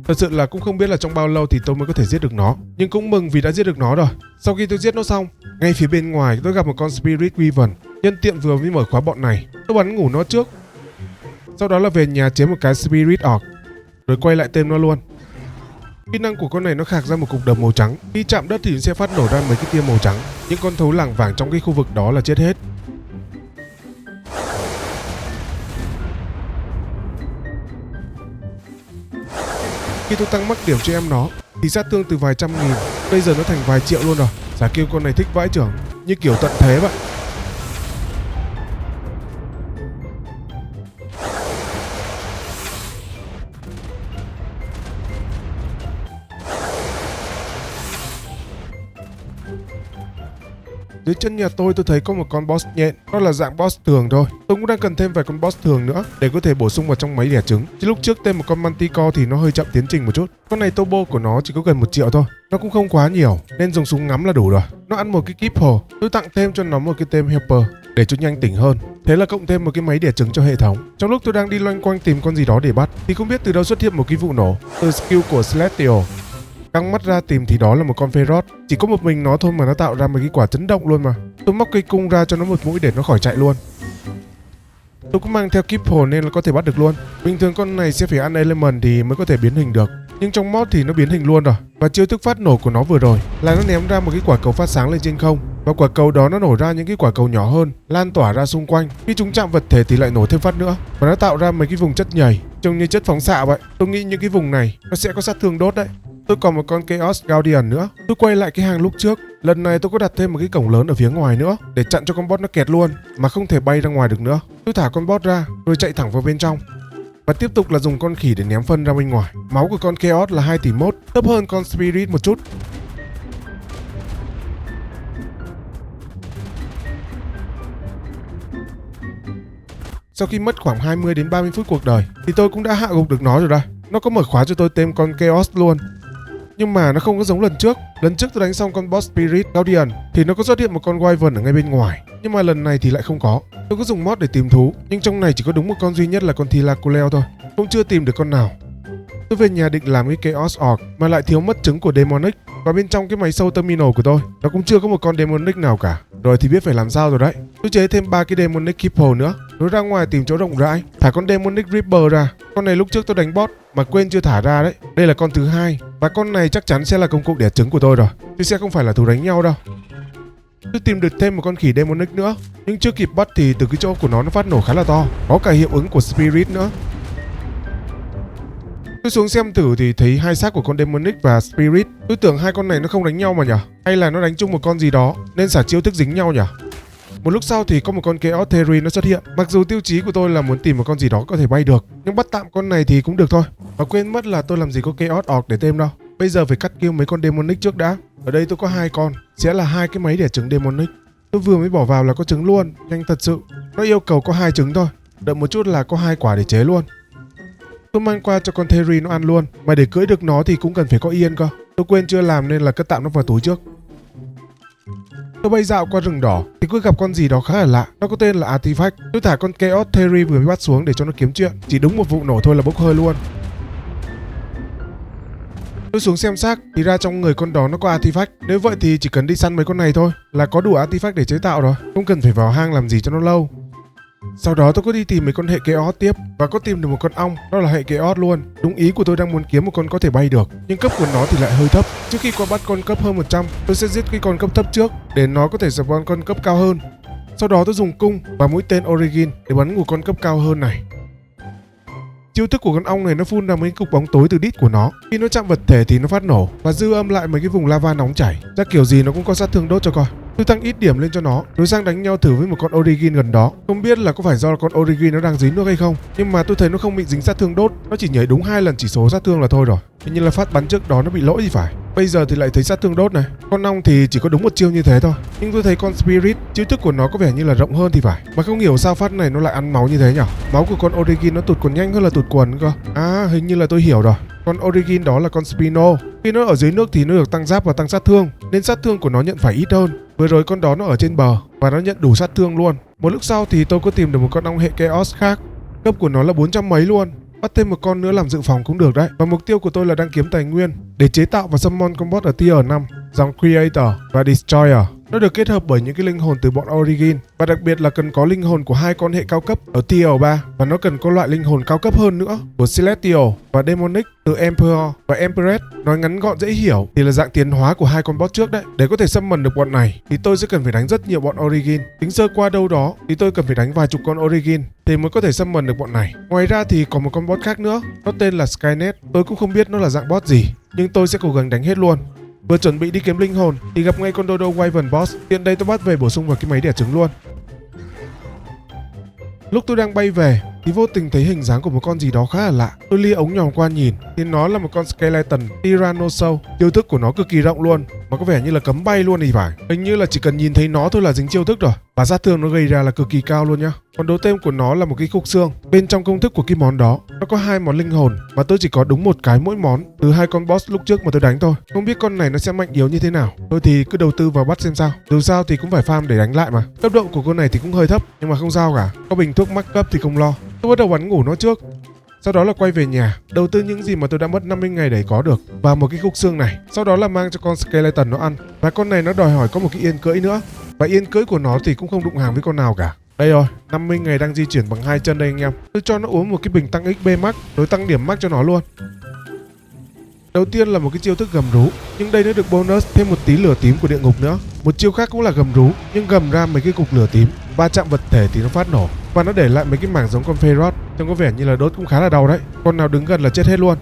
Speaker 1: Thật sự là cũng không biết là trong bao lâu thì tôi mới có thể giết được nó, nhưng cũng mừng vì đã giết được nó rồi. Sau khi tôi giết nó xong, ngay phía bên ngoài tôi gặp một con Spirit Wyvern. Nhân tiện vừa mới mở khóa bọn này, tôi bắn ngủ nó trước. Sau đó là về nhà chế một cái Spirit Orc, rồi quay lại tên nó luôn. Kỹ năng của con này nó khạc ra một cục đờm màu trắng, khi chạm đất thì nó sẽ phát nổ ra mấy cái tia màu trắng. Những con thú lảng vảng trong cái khu vực đó là chết hết. Khi tôi tăng mắc điểm cho em nó thì sát thương từ vài trăm nghìn bây giờ nó thành vài triệu luôn rồi. Giả kêu con này thích vãi chưởng, như kiểu tận thế vậy. Dưới chân nhà tôi thấy có một con boss nhện, nó là dạng boss thường thôi. Tôi cũng đang cần thêm vài con boss thường nữa để có thể bổ sung vào trong máy đẻ trứng. Chứ lúc trước thêm một con Manticore thì nó hơi chậm tiến trình một chút. Con này turbo của nó chỉ có gần 1 triệu thôi, nó cũng không quá nhiều nên dùng súng ngắm là đủ rồi. Nó ăn một cái kíp hồ, tôi tặng thêm cho nó một cái tem helper để cho nhanh tỉnh hơn. Thế là cộng thêm một cái máy đẻ trứng cho hệ thống. Trong lúc tôi đang đi loanh quanh tìm con gì đó để bắt thì không biết từ đâu xuất hiện một cái vụ nổ từ skill của Celestial. Căng mắt ra tìm thì đó là một con Feroz. Chỉ có một mình nó thôi mà nó tạo ra một cái quả chấn động luôn mà. Tôi móc cây cung ra cho nó một mũi để nó khỏi chạy luôn. Tôi cũng mang theo kíp hồn nên là có thể bắt được luôn. Bình thường con này sẽ phải ăn element thì mới có thể biến hình được, nhưng trong mod thì nó biến hình luôn rồi. Và chiêu thức phát nổ của nó vừa rồi là nó ném ra một cái quả cầu phát sáng lên trên không, và quả cầu đó nó nổ ra những cái quả cầu nhỏ hơn lan tỏa ra xung quanh. Khi chúng chạm vật thể thì lại nổ thêm phát nữa, và nó tạo ra mấy cái vùng chất nhầy trông như chất phóng xạ vậy. Tôi nghĩ những cái vùng này nó sẽ có sát thương đốt đấy. Tôi còn một con Chaos Guardian nữa. Tôi quay lại cái hàng lúc trước. Lần này tôi có đặt thêm một cái cổng lớn ở phía ngoài nữa để chặn cho con boss nó kẹt luôn mà không thể bay ra ngoài được nữa. Tôi thả con boss ra rồi chạy thẳng vào bên trong. Và tiếp tục là dùng con khỉ để ném phân ra bên ngoài. Máu của con Chaos là 2 tỷ mốt, thấp hơn con Spirit một chút. Sau khi mất khoảng 20 đến 30 phút cuộc đời thì tôi cũng đã hạ gục được nó rồi đây. Nó có mở khóa cho tôi thêm con Chaos luôn. Nhưng mà nó không có giống lần trước. Lần trước tôi đánh xong con boss Spirit Guardian thì nó có xuất hiện một con Wyvern ở ngay bên ngoài, nhưng mà lần này thì lại không có. Tôi có dùng mod để tìm thú, nhưng trong này chỉ có đúng một con duy nhất là con Thylacoleo thôi, cũng chưa tìm được con nào. Tôi về nhà định làm cái Chaos Orc mà lại thiếu mất trứng của Demonic, và bên trong cái máy sâu terminal của tôi nó cũng chưa có một con Demonic nào cả. Rồi thì biết phải làm sao rồi đấy. Tôi chế thêm 3 cái Demonic Keeper nữa, rồi ra ngoài tìm chỗ rộng rãi thả con Demonic Reaper ra. Con này lúc trước tôi đánh boss mà quên chưa thả ra đấy. Đây là con thứ hai, và con này chắc chắn sẽ là công cụ đẻ trứng của tôi rồi, chứ sẽ không phải là thú đánh nhau đâu. Tôi tìm được thêm một con khỉ Demonic nữa, nhưng chưa kịp bắt thì từ cái chỗ của nó phát nổ khá là to, có cả hiệu ứng của Spirit nữa. Tôi xuống xem thử thì thấy 2 xác của con Demonic và Spirit. Tôi tưởng 2 con này nó không đánh nhau mà nhỉ, hay là nó đánh chung một con gì đó nên xả chiêu thức dính nhau nhỉ. Một lúc sau thì có một con Chaos Theory nó xuất hiện. Mặc dù tiêu chí của tôi là muốn tìm một con gì đó có thể bay được, nhưng bắt tạm con này thì cũng được thôi. Và quên mất là tôi làm gì có Chaos Orc để thêm đâu. Bây giờ phải cắt kill mấy con Demonic trước đã. Ở đây tôi có 2 con, sẽ là 2 cái máy đẻ trứng Demonic. Tôi vừa mới bỏ vào là có trứng luôn, nhanh thật sự. Nó yêu cầu có 2 trứng thôi, đợi một chút là có 2 quả để chế luôn. Tôi mang qua cho con Theory nó ăn luôn, mà để cưỡi được nó thì cũng cần phải có yên cơ. Tôi quên chưa làm nên là cất tạm nó vào túi trước. Tôi bay dạo qua rừng đỏ thì cứ gặp con gì đó khá là lạ, nó có tên là Artifact. Tôi thả con Chaos Theory vừa mới bắt xuống để cho nó kiếm chuyện, chỉ đúng một vụ nổ thôi là bốc hơi luôn. Tôi xuống xem xác thì ra trong người con đó nó có Artifact. Nếu vậy thì chỉ cần đi săn mấy con này thôi là có đủ Artifact để chế tạo rồi, không cần phải vào hang làm gì cho nó lâu. Sau đó tôi có đi tìm mấy con hệ Chaos tiếp và có tìm được một con ong, đó là hệ Chaos luôn. Đúng ý của tôi đang muốn kiếm một con có thể bay được, nhưng cấp của nó thì lại hơi thấp. Trước khi qua bắt con cấp hơn 100, tôi sẽ giết cái con cấp thấp trước để nó có thể spawn con cấp cao hơn. Sau đó tôi dùng cung và mũi tên Origin để bắn một con cấp cao hơn này. Chiêu thức của con ong này nó phun ra mấy cục bóng tối từ đít của nó. Khi nó chạm vật thể thì nó phát nổ và dư âm lại mấy cái vùng lava nóng chảy. Ra kiểu gì nó cũng có sát thương đốt cho coi. Tôi tăng ít điểm lên cho nó, rồi sang đánh nhau thử với một con Origin gần đó. Không biết là có phải do con Origin nó đang dính nước hay không, nhưng mà tôi thấy nó không bị dính sát thương đốt, nó chỉ nhảy đúng 2 lần chỉ số sát thương là thôi rồi. Hình như là phát bắn trước đó nó bị lỗi thì phải. Bây giờ thì lại thấy sát thương đốt này. Con ong thì chỉ có đúng một chiêu như thế thôi, nhưng tôi thấy con Spirit chiêu thức của nó có vẻ như là rộng hơn thì phải. Mà không hiểu sao phát này nó lại ăn máu như thế nhỉ. Máu của con Origin nó tụt còn nhanh hơn là tụt quần cơ. À, hình như là tôi hiểu rồi. Con Origin đó là con Spino. Khi nó ở dưới nước thì nó được tăng giáp và tăng sát thương, nên sát thương của nó nhận phải ít hơn. Vừa rồi con đó nó ở trên bờ và nó nhận đủ sát thương luôn. Một lúc sau thì tôi có tìm được một con ong hệ Chaos khác. Cấp của nó là 400 mấy luôn. Bắt thêm một con nữa làm dự phòng cũng được đấy. Và mục tiêu của tôi là đang kiếm tài nguyên để chế tạo và summon con boss ở tier 5, dòng Creator và Destroyer. Nó được kết hợp bởi những cái linh hồn từ bọn Origin, và đặc biệt là cần có linh hồn của hai con hệ cao cấp ở tier 3, và nó cần có loại linh hồn cao cấp hơn nữa của Celestial và Demonic từ Emperor và Empress. Nói ngắn gọn dễ hiểu thì là dạng tiến hóa của hai con boss trước đấy. Để có thể summon được bọn này thì tôi sẽ cần phải đánh rất nhiều bọn Origin. Tính sơ qua đâu đó thì tôi cần phải đánh vài chục con Origin thì mới có thể summon được bọn này. Ngoài ra thì còn một con boss khác nữa, nó tên là Skynet. Tôi cũng không biết nó là dạng boss gì, nhưng tôi sẽ cố gắng đánh hết luôn. Vừa chuẩn bị đi kiếm linh hồn thì gặp ngay con Dodo Wyvern boss. Tiện đây tôi bắt về bổ sung vào cái máy đẻ trứng luôn. Lúc tôi đang bay về thì vô tình thấy hình dáng của một con gì đó khá là lạ. Tôi lia ống nhòm qua nhìn thì nó là một con Skeleton Tyrannosaurus. Chiêu thức của nó cực kỳ rộng luôn, mà có vẻ như là cấm bay luôn thì phải. Hình như là chỉ cần nhìn thấy nó thôi là dính chiêu thức rồi, và sát thương nó gây ra là cực kỳ cao luôn nhá. Còn đấu tên của nó là một cái khúc xương. Bên trong công thức của cái món đó nó có hai món linh hồn, mà tôi chỉ có đúng một cái mỗi món từ hai con boss lúc trước mà tôi đánh thôi. Không biết con này nó sẽ mạnh yếu như thế nào. Tôi thì cứ đầu tư vào bắt xem sao. Dù sao thì cũng phải farm để đánh lại mà. Cấp độ của con này thì cũng hơi thấp, nhưng mà không sao cả. Có bình thuốc max cấp thì không lo. Tôi bắt đầu bắn ngủ nó trước. Sau đó là quay về nhà, đầu tư những gì mà tôi đã mất 50 ngày để có được vào một cái khúc xương này. Sau đó là mang cho con Skeleton nó ăn. Và con này nó đòi hỏi có một cái yên cưỡi nữa. Và yên cưỡi của nó thì cũng không đụng hàng với con nào cả. Đây rồi, 50 ngày đang di chuyển bằng hai chân đây anh em. Tôi cho nó uống một cái bình tăng XP max, rồi tăng điểm max cho nó luôn. Đầu tiên là một cái chiêu thức gầm rú, nhưng đây nó được bonus thêm một tí lửa tím của địa ngục nữa. Một chiêu khác cũng là gầm rú, nhưng gầm ra mấy cái cục lửa tím, va chạm vật thể thì nó phát nổ, và nó để lại mấy cái mảng giống con Ferrot. Trông có vẻ như là đốt cũng khá là đau đấy. Con nào đứng gần là chết hết luôn.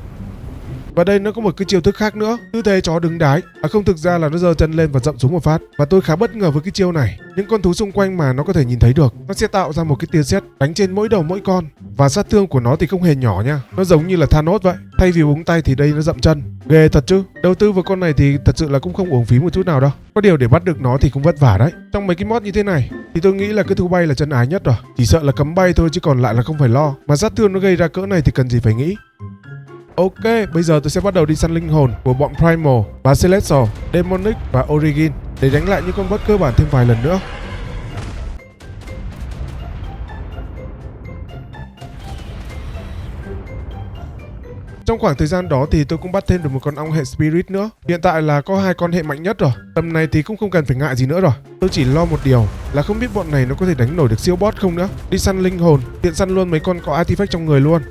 Speaker 1: Và đây nó có một cái chiêu thức khác nữa, tư thế chó đứng đái. Không, thực ra là nó giơ chân lên và dậm xuống một phát. Và tôi khá bất ngờ với cái chiêu này. Những con thú xung quanh mà nó có thể nhìn thấy được, nó sẽ tạo ra một cái tia sét đánh trên mỗi đầu mỗi con. Và sát thương của nó thì không hề nhỏ nha. Nó giống như là Thanos vậy. Thay vì búng tay thì đây nó dậm chân. Ghê thật chứ. Đầu tư vào con này thì thật sự là cũng không uổng phí một chút nào đâu. Có điều để bắt được nó thì cũng vất vả đấy. Trong mấy cái mod như thế này thì tôi nghĩ là cái thú bay là chân ái nhất rồi. Chỉ sợ là cấm bay thôi chứ còn lại là không phải lo. Mà sát thương nó gây ra cỡ này thì cần gì phải nghĩ. Ok, bây giờ tôi sẽ bắt đầu đi săn linh hồn của bọn Primal và Celestial, Demonic và Origin để đánh lại những con boss cơ bản thêm vài lần nữa. Trong khoảng thời gian đó thì tôi cũng bắt thêm được một con ong hệ Spirit nữa. Hiện tại là có hai con hệ mạnh nhất rồi. Tầm này thì cũng không cần phải ngại gì nữa rồi. Tôi chỉ lo một điều là không biết bọn này nó có thể đánh nổi được siêu boss không nữa. Đi săn linh hồn, tiện săn luôn mấy con có artifact trong người luôn.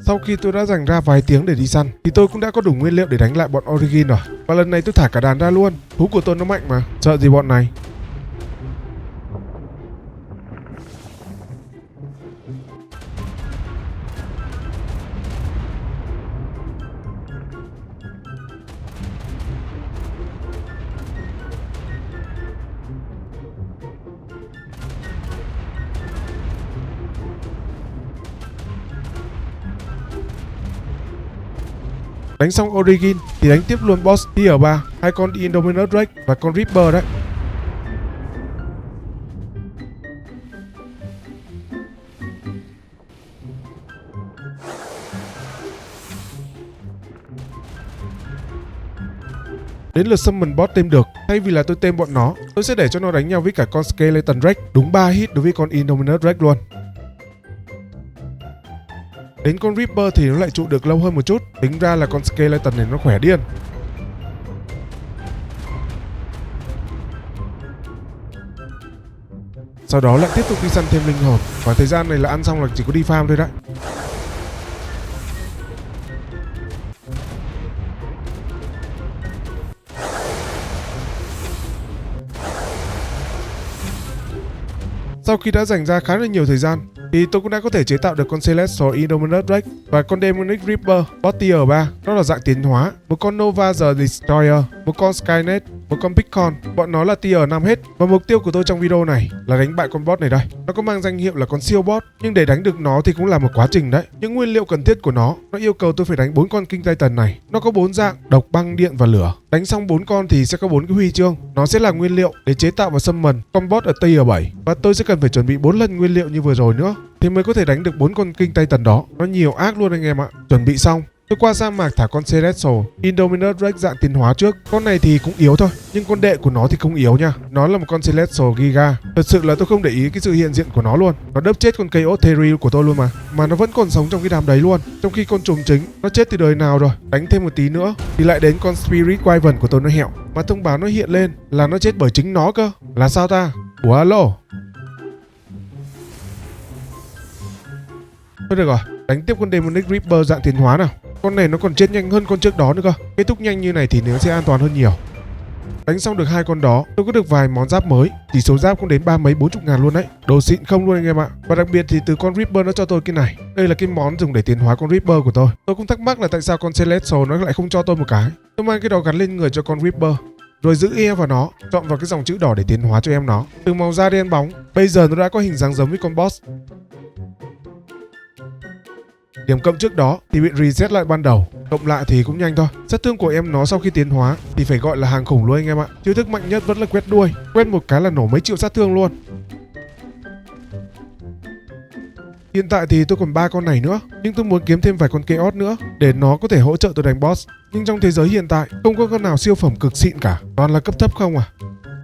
Speaker 1: Sau khi tôi đã dành ra vài tiếng để đi săn thì tôi cũng đã có đủ nguyên liệu để đánh lại bọn Origin rồi. Và lần này tôi thả cả đàn ra luôn. Thú của tôi nó mạnh mà, sợ gì bọn này. Đánh xong Origin thì đánh tiếp luôn boss tier 3, hai con Indominus Rex và con Reaper đấy. Đến lượt summon boss tem được, thay vì là tôi tem bọn nó, tôi sẽ để cho nó đánh nhau với cả con Skeleton Rex, đúng 3 hit đối với con Indominus Rex luôn. Đến con Reaper thì nó lại trụ được lâu hơn một chút. Tính ra là con Skeleton này nó khỏe điên. Sau đó lại tiếp tục đi săn thêm linh hồn. Và thời gian này là ăn xong là chỉ có đi farm thôi đấy. Sau khi đã dành ra khá là nhiều thời gian thì tôi cũng đã có thể chế tạo được con Celestial Indominus Rex và con Demonic Reaper boss tier 3. Nó là dạng tiến hóa, một con Nova the Destroyer, một con Skynet, một con Piccon. Bọn nó là tier 5 hết. Và mục tiêu của tôi trong video này là đánh bại con boss này đây. Nó có mang danh hiệu là con siêu boss, nhưng để đánh được nó thì cũng là một quá trình đấy. Những nguyên liệu cần thiết của nó yêu cầu tôi phải đánh 4 con King Titan này. Nó có 4 dạng: độc, băng, điện và lửa. Đánh xong 4 con thì sẽ có 4 cái huy chương. Nó sẽ là nguyên liệu để chế tạo và summon con boss ở tier 7. Và tôi sẽ cần phải chuẩn bị 4 lần nguyên liệu như vừa rồi nữa thì mới có thể đánh được 4 con King Titan đó. Nó nhiều ác luôn anh em ạ. Chuẩn bị xong, tôi qua sa mạc thả con Celestial Indominus Rex dạng tiến hóa trước. Con này thì cũng yếu thôi, nhưng con đệ của nó thì không yếu nha. Nó là một con Celestial Giga. Thật sự là tôi không để ý cái sự hiện diện của nó luôn. Nó đớp chết con Chaos Theory của tôi luôn mà nó vẫn còn sống trong cái đám đấy luôn. Trong khi con trùng chính nó chết từ đời nào rồi. Đánh thêm một tí nữa thì lại đến con Spirit Wyvern của tôi nó hẹo. Mà thông báo nó hiện lên là nó chết bởi chính nó cơ. Là sao ta? Ủa alo. Thôi được rồi, đánh tiếp con Demonic Reaper dạng tiến hóa nào. Con này nó còn chết nhanh hơn con trước đó nữa cơ. Kết thúc nhanh như này thì nó sẽ an toàn hơn nhiều. Đánh xong được 2 con đó, tôi có được vài món giáp mới. Chỉ số giáp cũng đến 30-40 ngàn luôn đấy. Đồ xịn không luôn anh em ạ. Và đặc biệt thì từ con Reaper nó cho tôi cái này. Đây là cái món dùng để tiến hóa con Reaper của tôi. Tôi cũng thắc mắc là tại sao con Celestial nó lại không cho tôi một cái. Tôi mang cái đó gắn lên người cho con Reaper, rồi giữ E vào nó, chọn vào cái dòng chữ đỏ để tiến hóa cho em nó. Từ màu da đen bóng, bây giờ nó đã có hình dáng giống với con boss. Điểm cộng trước đó thì bị reset lại ban đầu, cộng lại thì cũng nhanh thôi. Sát thương của em nó sau khi tiến hóa thì phải gọi là hàng khủng luôn anh em ạ. Chiêu thức mạnh nhất vẫn là quét đuôi, quét một cái là nổ mấy triệu sát thương luôn. Hiện tại thì tôi còn 3 con này nữa, nhưng tôi muốn kiếm thêm vài con Chaos nữa để nó có thể hỗ trợ tôi đánh boss. Nhưng trong thế giới hiện tại không có con nào siêu phẩm cực xịn cả, toàn là cấp thấp không à.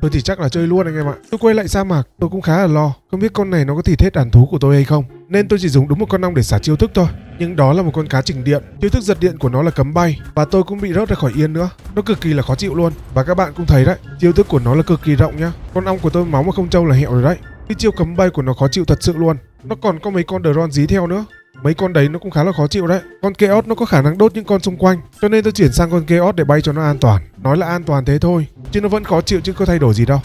Speaker 1: Tôi thì chắc là chơi luôn anh em ạ. Tôi quay lại sa mạc, tôi cũng khá là lo, không biết con này nó có thịt hết đàn thú của tôi hay không, nên tôi chỉ dùng đúng một con ong để xả chiêu thức thôi. Nhưng đó là một con cá trình điện, chiêu thức giật điện của nó là cấm bay, và tôi cũng bị rớt ra khỏi yên nữa. Nó cực kỳ là khó chịu luôn, và các bạn cũng thấy đấy, chiêu thức của nó là cực kỳ rộng nhá. Con ong của tôi máu mà không trâu là hẹo rồi đấy. Cái chiêu cấm bay của nó khó chịu thật sự luôn. Nó còn có mấy con Dron dí theo nữa. Mấy con đấy nó cũng khá là khó chịu đấy. Con Chaos nó có khả năng đốt những con xung quanh, cho nên tôi chuyển sang con Chaos để bay cho nó an toàn. Nói là an toàn thế thôi, chứ nó vẫn khó chịu chứ có thay đổi gì đâu.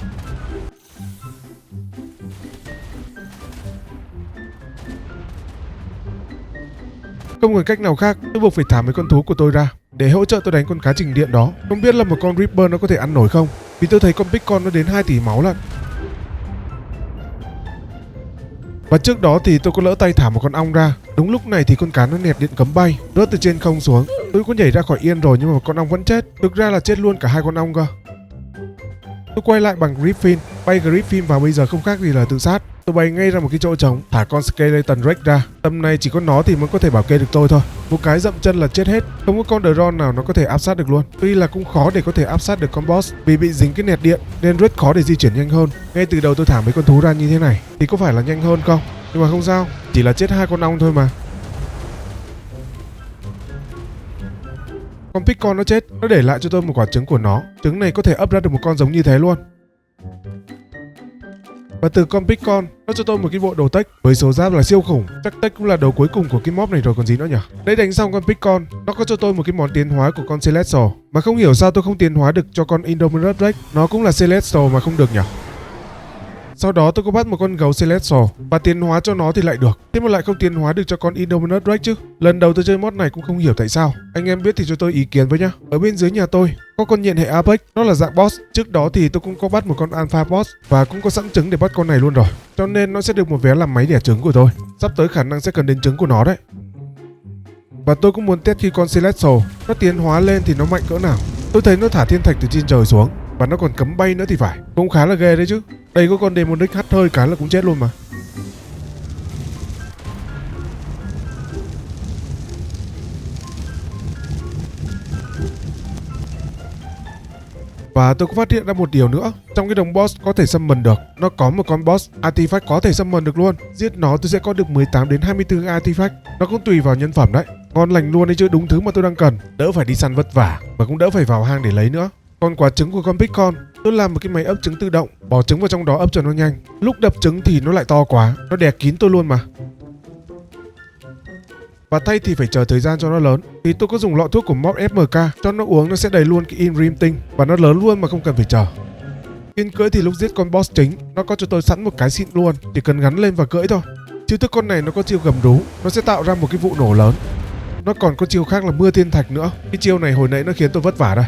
Speaker 1: Không còn cách nào khác, tôi buộc phải thả mấy con thú của tôi ra để hỗ trợ tôi đánh con cá trình điện đó. Không biết là một con Reaper nó có thể ăn nổi không, vì tôi thấy con Pickon nó đến 2 tỷ máu lận. Và trước đó thì tôi có lỡ tay thả một con ong ra. Đúng lúc này thì con cá nó nẹt điện cấm bay, rớt từ trên không xuống. Tôi có nhảy ra khỏi yên rồi nhưng mà con ong vẫn chết. Thực ra là chết luôn cả 2 con ong cơ. Tôi quay lại bằng Griffin, bay Griffin vào bây giờ không khác gì là tự sát. Tôi bay ngay ra một cái chỗ trống, thả con Skeleton Rex ra. Tầm này chỉ có nó thì mới có thể bảo kê được tôi thôi. Một cái dậm chân là chết hết, không có con Dron nào nó có thể áp sát được luôn. Tuy là cũng khó để có thể áp sát được con boss vì bị dính cái nẹt điện nên rất khó để di chuyển nhanh hơn. Ngay từ đầu tôi thả mấy con thú ra như thế này thì có phải là nhanh hơn không? Nhưng mà không sao, chỉ là chết 2 con ong thôi mà. Con Pickon nó chết, nó để lại cho tôi một quả trứng của nó. Trứng này có thể ấp ra được một con giống như thế luôn. Và từ con Pickon, nó cho tôi một cái bộ đồ tech với số giáp là siêu khủng. Chắc tech cũng là đồ cuối cùng của cái mob này rồi còn gì nữa nhỉ. Đấy, đánh xong con Pickon, nó có cho tôi một cái món tiến hóa của con Celestial. Mà không hiểu sao tôi không tiến hóa được cho con Indominus Rex. Nó cũng là Celestial mà không được nhỉ. Sau đó tôi có bắt một con gấu Celestial và tiến hóa cho nó thì lại được. Thế mà lại không tiến hóa được cho con Indominus Rex chứ. Lần đầu tôi chơi mod này cũng không hiểu tại sao. Anh em biết thì cho tôi ý kiến với nhá. Ở bên dưới nhà tôi có con nhện hệ Apex, nó là dạng boss. Trước đó thì tôi cũng có bắt một con Alpha boss và cũng có sẵn trứng để bắt con này luôn rồi. Cho nên nó sẽ được một vé làm máy đẻ trứng của tôi. Sắp tới khả năng sẽ cần đến trứng của nó đấy. Và tôi cũng muốn test khi con Celestial nó tiến hóa lên thì nó mạnh cỡ nào. Tôi thấy nó thả thiên thạch từ trên trời xuống và nó còn cấm bay nữa thì phải. Cũng khá là ghê đấy chứ. Đây có con Demonic hắt hơi cái là cũng chết luôn mà. Và tôi có phát hiện ra một điều nữa. Trong cái đồng boss có thể summon được, nó có một con boss artifact có thể summon được luôn. Giết nó tôi sẽ có được 18 đến 24 artifact. Nó cũng tùy vào nhân phẩm đấy. Ngon lành luôn đấy chứ, đúng thứ mà tôi đang cần. Đỡ phải đi săn vất vả và cũng đỡ phải vào hang để lấy nữa. Còn quả trứng của con Pickon, tôi làm một cái máy ấp trứng tự động, bỏ trứng vào trong đó ấp cho nó nhanh. Lúc đập trứng thì nó lại to quá, nó đè kín tôi luôn mà. Và thay thì phải chờ thời gian cho nó lớn thì tôi có dùng lọ thuốc của mob FMK cho nó uống, nó sẽ đầy luôn cái Inrim tinh và nó lớn luôn mà không cần phải chờ. Yên cưỡi thì lúc giết con boss chính, nó có cho tôi sẵn một cái xịn luôn, chỉ cần gắn lên và cưỡi thôi. Chiêu thức con này nó có chiêu gầm rú, nó sẽ tạo ra một cái vụ nổ lớn. Nó còn có chiêu khác là mưa thiên thạch nữa. Cái chiêu này hồi nãy nó khiến tôi vất vả đây.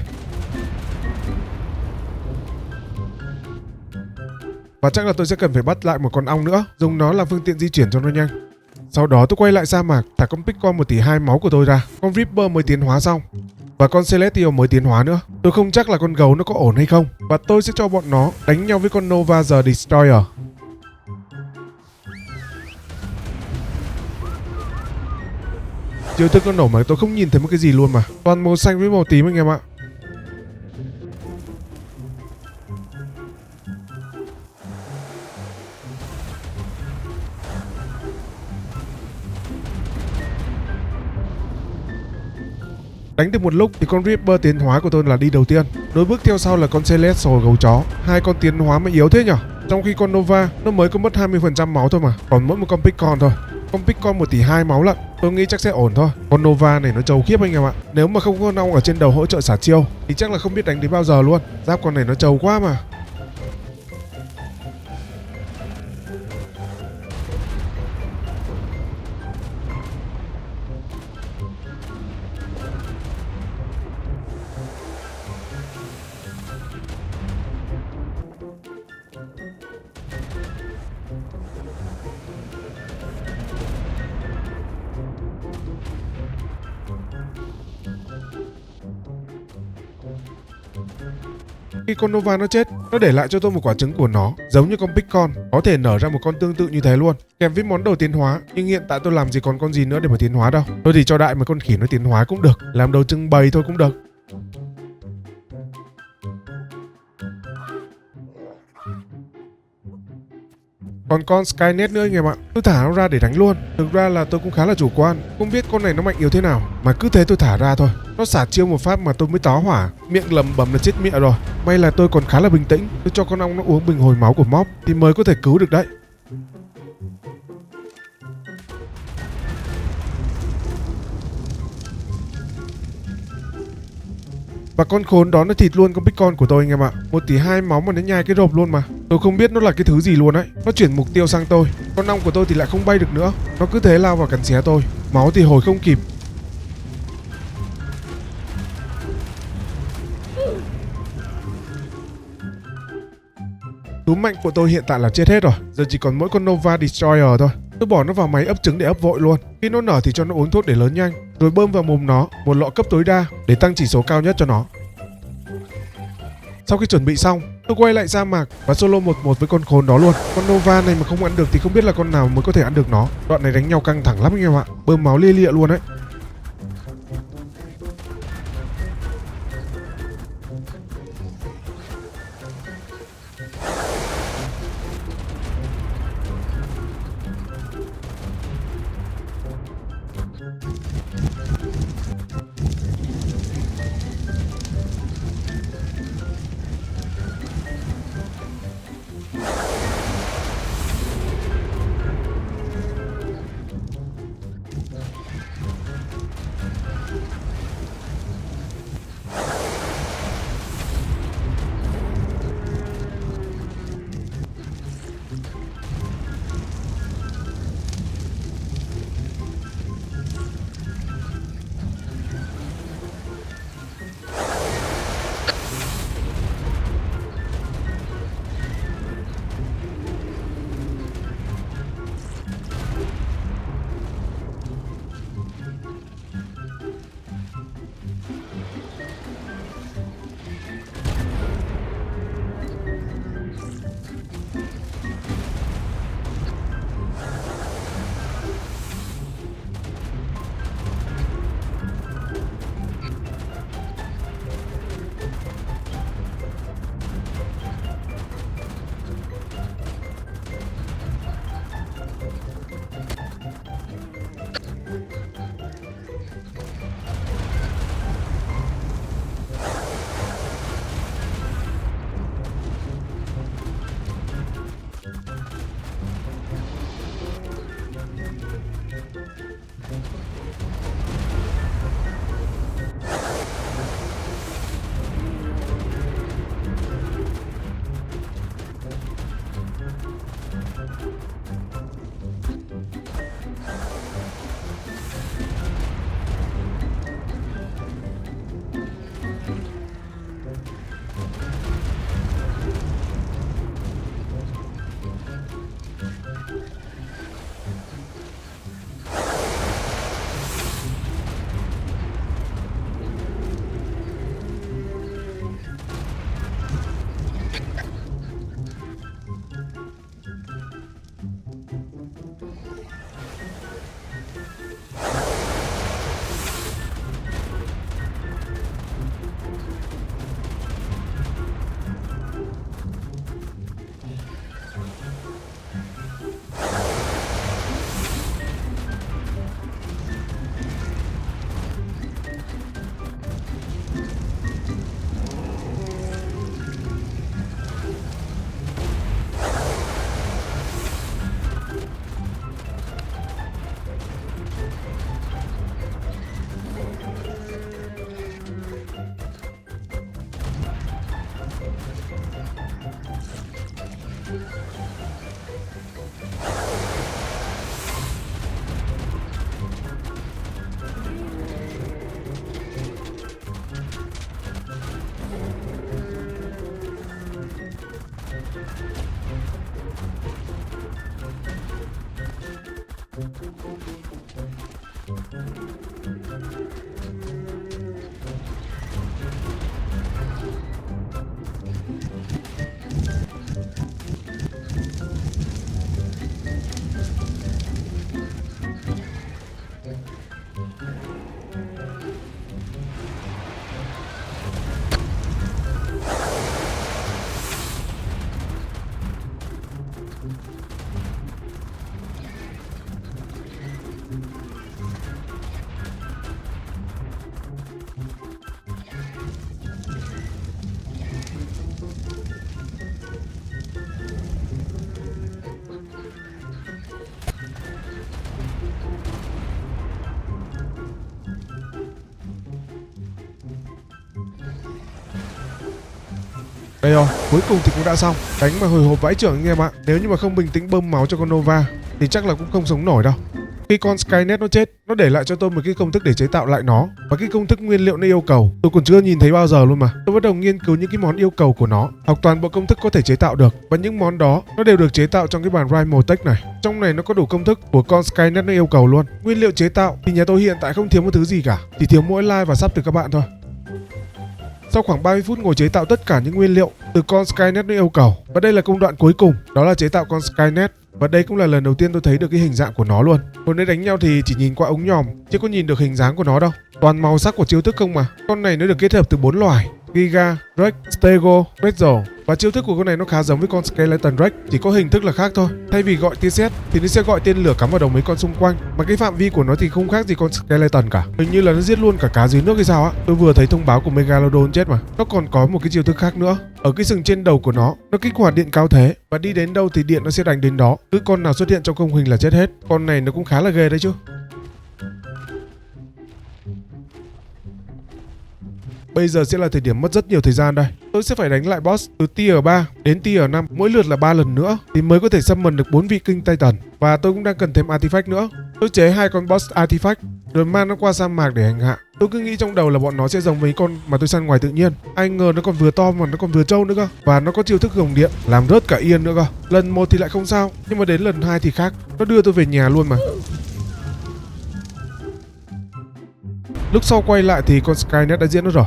Speaker 1: Và chắc là tôi sẽ cần phải bắt lại một con ong nữa, dùng nó làm phương tiện di chuyển cho nó nhanh. Sau đó tôi quay lại sa mạc, thả con Pickon 1,2 tỷ máu của tôi ra. Con Reaper mới tiến hóa xong và con Celestial mới tiến hóa nữa. Tôi không chắc là con gấu nó có ổn hay không, và tôi sẽ cho bọn nó đánh nhau với con Nova the Destroyer. Chiêu thức nó nổ mà tôi không nhìn thấy một cái gì luôn mà. Toàn màu xanh với màu tím anh em ạ. Đánh được một lúc thì con Reaper tiến hóa của tôi là đi đầu tiên. Đối bước theo sau là con Celestial gấu chó. Hai con tiến hóa mà yếu thế nhở. Trong khi con Nova nó mới có mất 20% máu thôi mà. Còn mỗi một con Pickon thôi. Con Pickon 1 tỷ 2 máu lận. Tôi nghĩ chắc sẽ ổn thôi. Con Nova này nó trâu khiếp anh em ạ. Nếu mà không có Long ở trên đầu hỗ trợ xả chiêu thì chắc là không biết đánh đến bao giờ luôn. Giáp con này nó trâu quá mà. Khi con Nova nó chết, nó để lại cho tôi một quả trứng của nó, giống như con Pickon, có thể nở ra một con tương tự như thế luôn, kèm với món đồ tiến hóa. Nhưng hiện tại tôi làm gì còn con gì nữa để mà tiến hóa đâu. Tôi thì cho đại một con khỉ nó tiến hóa cũng được, làm đồ trưng bày thôi cũng được. Còn con Skynet nữa anh em ạ, tôi thả nó ra để đánh luôn. Thực ra là tôi cũng khá là chủ quan, không biết con này nó mạnh yếu thế nào mà cứ thế tôi thả ra thôi. Nó xả chiêu một phát mà tôi mới tá hỏa, miệng lầm bầm là chết mẹ rồi. May là tôi còn khá là bình tĩnh, tôi cho con ong nó uống bình hồi máu của mob thì mới có thể cứu được đấy. Và con khốn đó nó thịt luôn con Pickon của tôi anh em ạ. 1 tỷ 2 máu mà nó nhai cái rộp luôn mà. Tôi không biết nó là cái thứ gì luôn đấy. Nó chuyển mục tiêu sang tôi. Con ong của tôi thì lại không bay được nữa. Nó cứ thế lao vào cắn xé tôi. Máu thì hồi không kịp. Tú mạnh của tôi hiện tại là chết hết rồi. Giờ chỉ còn mỗi con Nova Destroyer thôi. Tôi bỏ nó vào máy ấp trứng để ấp vội luôn. Khi nó nở thì cho nó uống thuốc để lớn nhanh, rồi bơm vào mồm nó một lọ cấp tối đa để tăng chỉ số cao nhất cho nó. Sau khi chuẩn bị xong, tôi quay lại sa mạc và solo 1-1 với con khốn đó luôn. Con Nova này mà không ăn được thì không biết là con nào mới có thể ăn được nó. Đoạn này đánh nhau căng thẳng lắm anh em ạ. Bơm máu lia lịa luôn đấy. Đây rồi, cuối cùng thì cũng đã xong. Đánh mà hồi hộp vãi chưởng anh em ạ. Nếu như mà không bình tĩnh bơm máu cho con Nova thì chắc là cũng không sống nổi đâu. Khi con Skynet nó chết, nó để lại cho tôi một cái công thức để chế tạo lại nó. Và cái công thức nguyên liệu nó yêu cầu tôi còn chưa nhìn thấy bao giờ luôn mà. Tôi bắt đầu nghiên cứu những cái món yêu cầu của nó, học toàn bộ công thức có thể chế tạo được. Và những món đó nó đều được chế tạo trong cái bản Rhymotech này. Trong này nó có đủ công thức của con Skynet nó yêu cầu luôn. Nguyên liệu chế tạo thì nhà tôi hiện tại không thiếu một thứ gì cả, chỉ thiếu mỗi like và sub từ các bạn thôi. Sau khoảng 30 phút ngồi chế tạo tất cả những nguyên liệu từ con Skynet nó yêu cầu. Và đây là công đoạn cuối cùng, đó là chế tạo con Skynet. Và đây cũng là lần đầu tiên tôi thấy được cái hình dạng của nó luôn. Hồi nãy đánh nhau thì chỉ nhìn qua ống nhòm, chứ có nhìn được hình dáng của nó đâu. Toàn màu sắc của chiêu thức không mà. Con này nó được kết hợp từ 4 loài: Giga, Rex, Stego, Quetzal. Và chiêu thức của con này nó khá giống với con Skeleton Rex, chỉ có hình thức là khác thôi. Thay vì gọi tia sét thì nó sẽ gọi tên lửa cắm vào đầu mấy con xung quanh. Mà cái phạm vi của nó thì không khác gì con Skeleton cả. Hình như là nó giết luôn cả cá dưới nước hay sao á. Tôi vừa thấy thông báo của Megalodon chết mà. Nó còn có một cái chiêu thức khác nữa. Ở cái sừng trên đầu của nó kích hoạt điện cao thế, và đi đến đâu thì điện nó sẽ đánh đến đó. Cứ con nào xuất hiện trong khung hình là chết hết. Con này nó cũng khá là ghê đấy chứ. Bây giờ sẽ là thời điểm mất rất nhiều thời gian đây. Tôi sẽ phải đánh lại boss từ tier 3 đến tier 5, mỗi lượt là 3 lần nữa thì mới có thể summon được 4 vị King Titan. Và tôi cũng đang cần thêm artifact nữa. Tôi chế 2 con boss artifact rồi mang nó qua sa mạc để hành hạ. Tôi cứ nghĩ trong đầu là bọn nó sẽ giống với con mà tôi săn ngoài tự nhiên. Ai ngờ nó còn vừa to mà nó còn vừa trâu nữa cơ. Và nó có chiêu thức gồng điện làm rớt cả yên nữa cơ. Lần 1 thì lại không sao, nhưng mà đến lần 2 thì khác. Nó đưa tôi về nhà luôn mà. Lúc sau quay lại thì con Skynet đã giết nó rồi.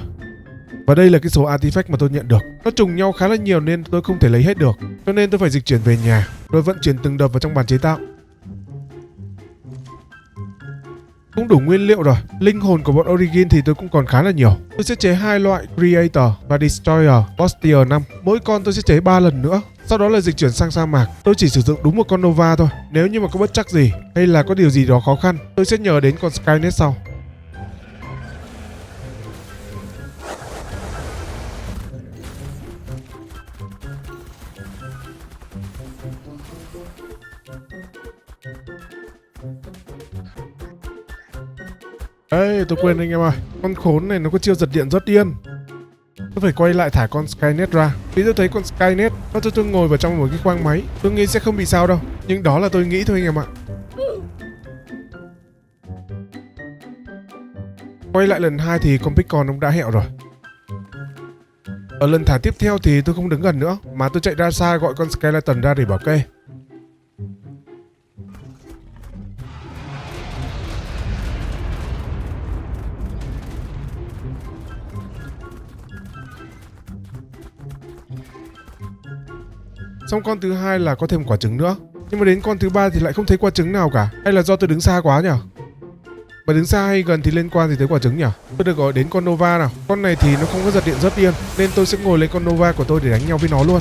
Speaker 1: Và đây là cái số artifact mà tôi nhận được. Nó trùng nhau khá là nhiều nên tôi không thể lấy hết được. Cho nên tôi phải dịch chuyển về nhà, rồi vận chuyển từng đợt vào trong bàn chế tạo. Cũng đủ nguyên liệu rồi. Linh hồn của bọn Origin thì tôi cũng còn khá là nhiều. Tôi sẽ chế 2 loại Creator và Destroyer boss tier 5. Mỗi con tôi sẽ chế 3 lần nữa. Sau đó là dịch chuyển sang sa mạc. Tôi chỉ sử dụng đúng một con Nova thôi. Nếu như mà có bất trắc gì hay là có điều gì đó khó khăn, tôi sẽ nhờ đến con Skynet sau. Ê, tôi quên anh em ơi. Con khốn này nó có chiêu giật điện rất điên. Tôi phải quay lại thả con Skynet ra. Vì tôi thấy con Skynet nó cho tôi ngồi vào trong một cái khoang máy. Tôi nghĩ sẽ không bị sao đâu. Nhưng đó là tôi nghĩ thôi anh em ạ. Quay lại lần 2 thì con Picon cũng đã hẹo rồi. Ở lần thả tiếp theo thì tôi không đứng gần nữa, mà tôi chạy ra xa gọi con Skeleton ra để bảo kê. Xong con thứ 2 là có thêm quả trứng nữa. Nhưng mà đến con thứ 3 thì lại không thấy quả trứng nào cả. Hay là do tôi đứng xa quá nhỉ? Mà đứng xa hay gần thì liên quan gì tới quả trứng nhỉ? Tôi được gọi đến con Nova nào. Con này thì nó không có giật điện rất điên, nên tôi sẽ ngồi lên con Nova của tôi để đánh nhau với nó luôn.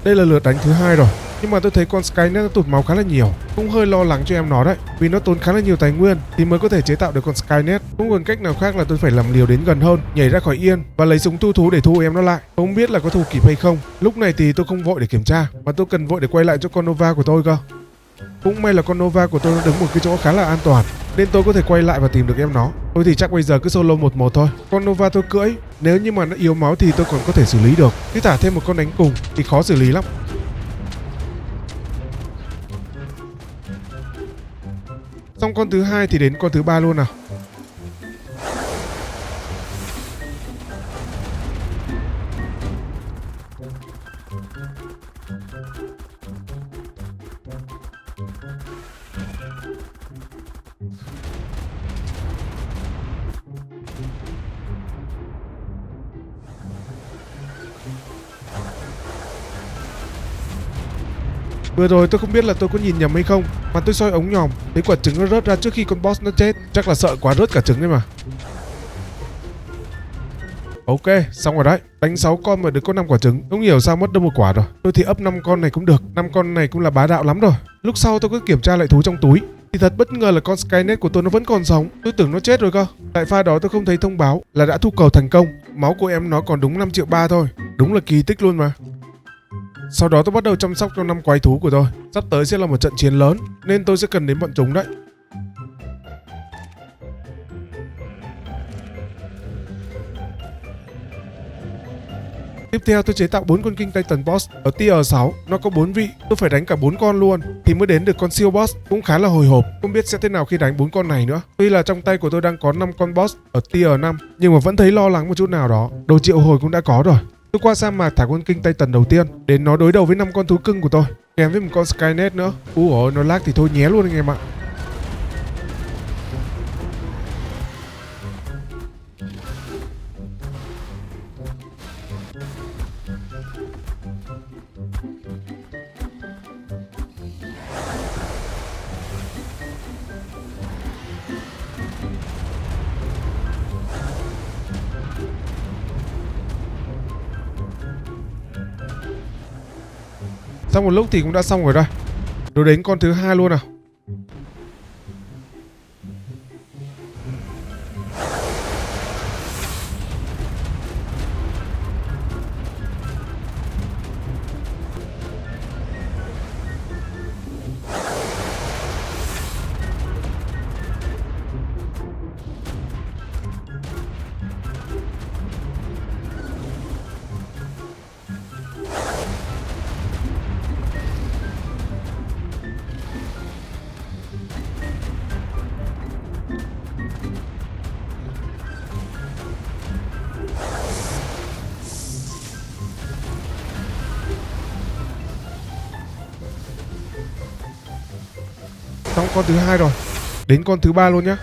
Speaker 1: Đây là lượt đánh thứ 2 rồi. Nhưng mà tôi thấy con Skynet nó tụt máu khá là nhiều. Cũng hơi lo lắng cho em nó đấy. Vì nó tốn khá là nhiều tài nguyên thì mới có thể chế tạo được con Skynet. Không còn cách nào khác là tôi phải làm liều đến gần hơn, nhảy ra khỏi yên và lấy súng thu thú để thu em nó lại. Không biết là có thu kịp hay không. Lúc này thì tôi không vội để kiểm tra, mà tôi cần vội để quay lại cho con Nova của tôi cơ. Cũng may là con Nova của tôi nó đứng một cái chỗ khá là an toàn, nên tôi có thể quay lại và tìm được em nó. Thôi thì chắc bây giờ cứ solo 1-1 thôi. Con Nova tôi cưỡi, nếu như mà nó yếu máu thì tôi còn có thể xử lý được. Cứ thả thêm một con đánh cùng thì khó xử lý lắm. Xong con thứ hai thì đến con thứ ba luôn nào. Vừa rồi tôi không biết là tôi có nhìn nhầm hay không, mà tôi soi ống nhòm thấy quả trứng nó rớt ra trước khi con boss nó chết. Chắc là sợ quá rớt cả trứng đấy mà. Ok, xong rồi đấy. Đánh 6 con mà được có 5 quả trứng. Không hiểu sao mất đâu một quả rồi. Tôi thì ấp 5 con này cũng được. 5 con này cũng là bá đạo lắm rồi. Lúc sau tôi cứ kiểm tra lại thú trong túi thì thật bất ngờ là con Skynet của tôi nó vẫn còn sống. Tôi tưởng nó chết rồi cơ. Tại pha đó tôi không thấy thông báo là đã thu cầu thành công. Máu của em nó còn đúng 5,3 triệu thôi. Đúng là kỳ tích luôn mà. Sau đó tôi bắt đầu chăm sóc cho 5 quái thú của tôi. Sắp tới sẽ là một trận chiến lớn nên tôi sẽ cần đến bọn chúng đấy. Tiếp theo tôi chế tạo 4 con King Titan Boss ở tier 6, nó có 4 vị, tôi phải đánh cả 4 con luôn thì mới đến được con siêu boss, cũng khá là hồi hộp, không biết sẽ thế nào khi đánh 4 con này nữa. Tuy là trong tay của tôi đang có 5 con boss ở tier 5 nhưng mà vẫn thấy lo lắng một chút nào đó. Đồ triệu hồi cũng đã có rồi. Tôi qua sa mạc thả con King Titan đầu tiên đến nó đối đầu với 5 con thú cưng của tôi, kèm với một con Skynet nữa. Úi ôi, nó lag thì thôi nhé luôn anh em ạ. Sau một lúc thì cũng đã xong rồi đây. Rồi đến con thứ hai luôn nào. Xong con thứ hai rồi. Đến con thứ ba luôn nhá.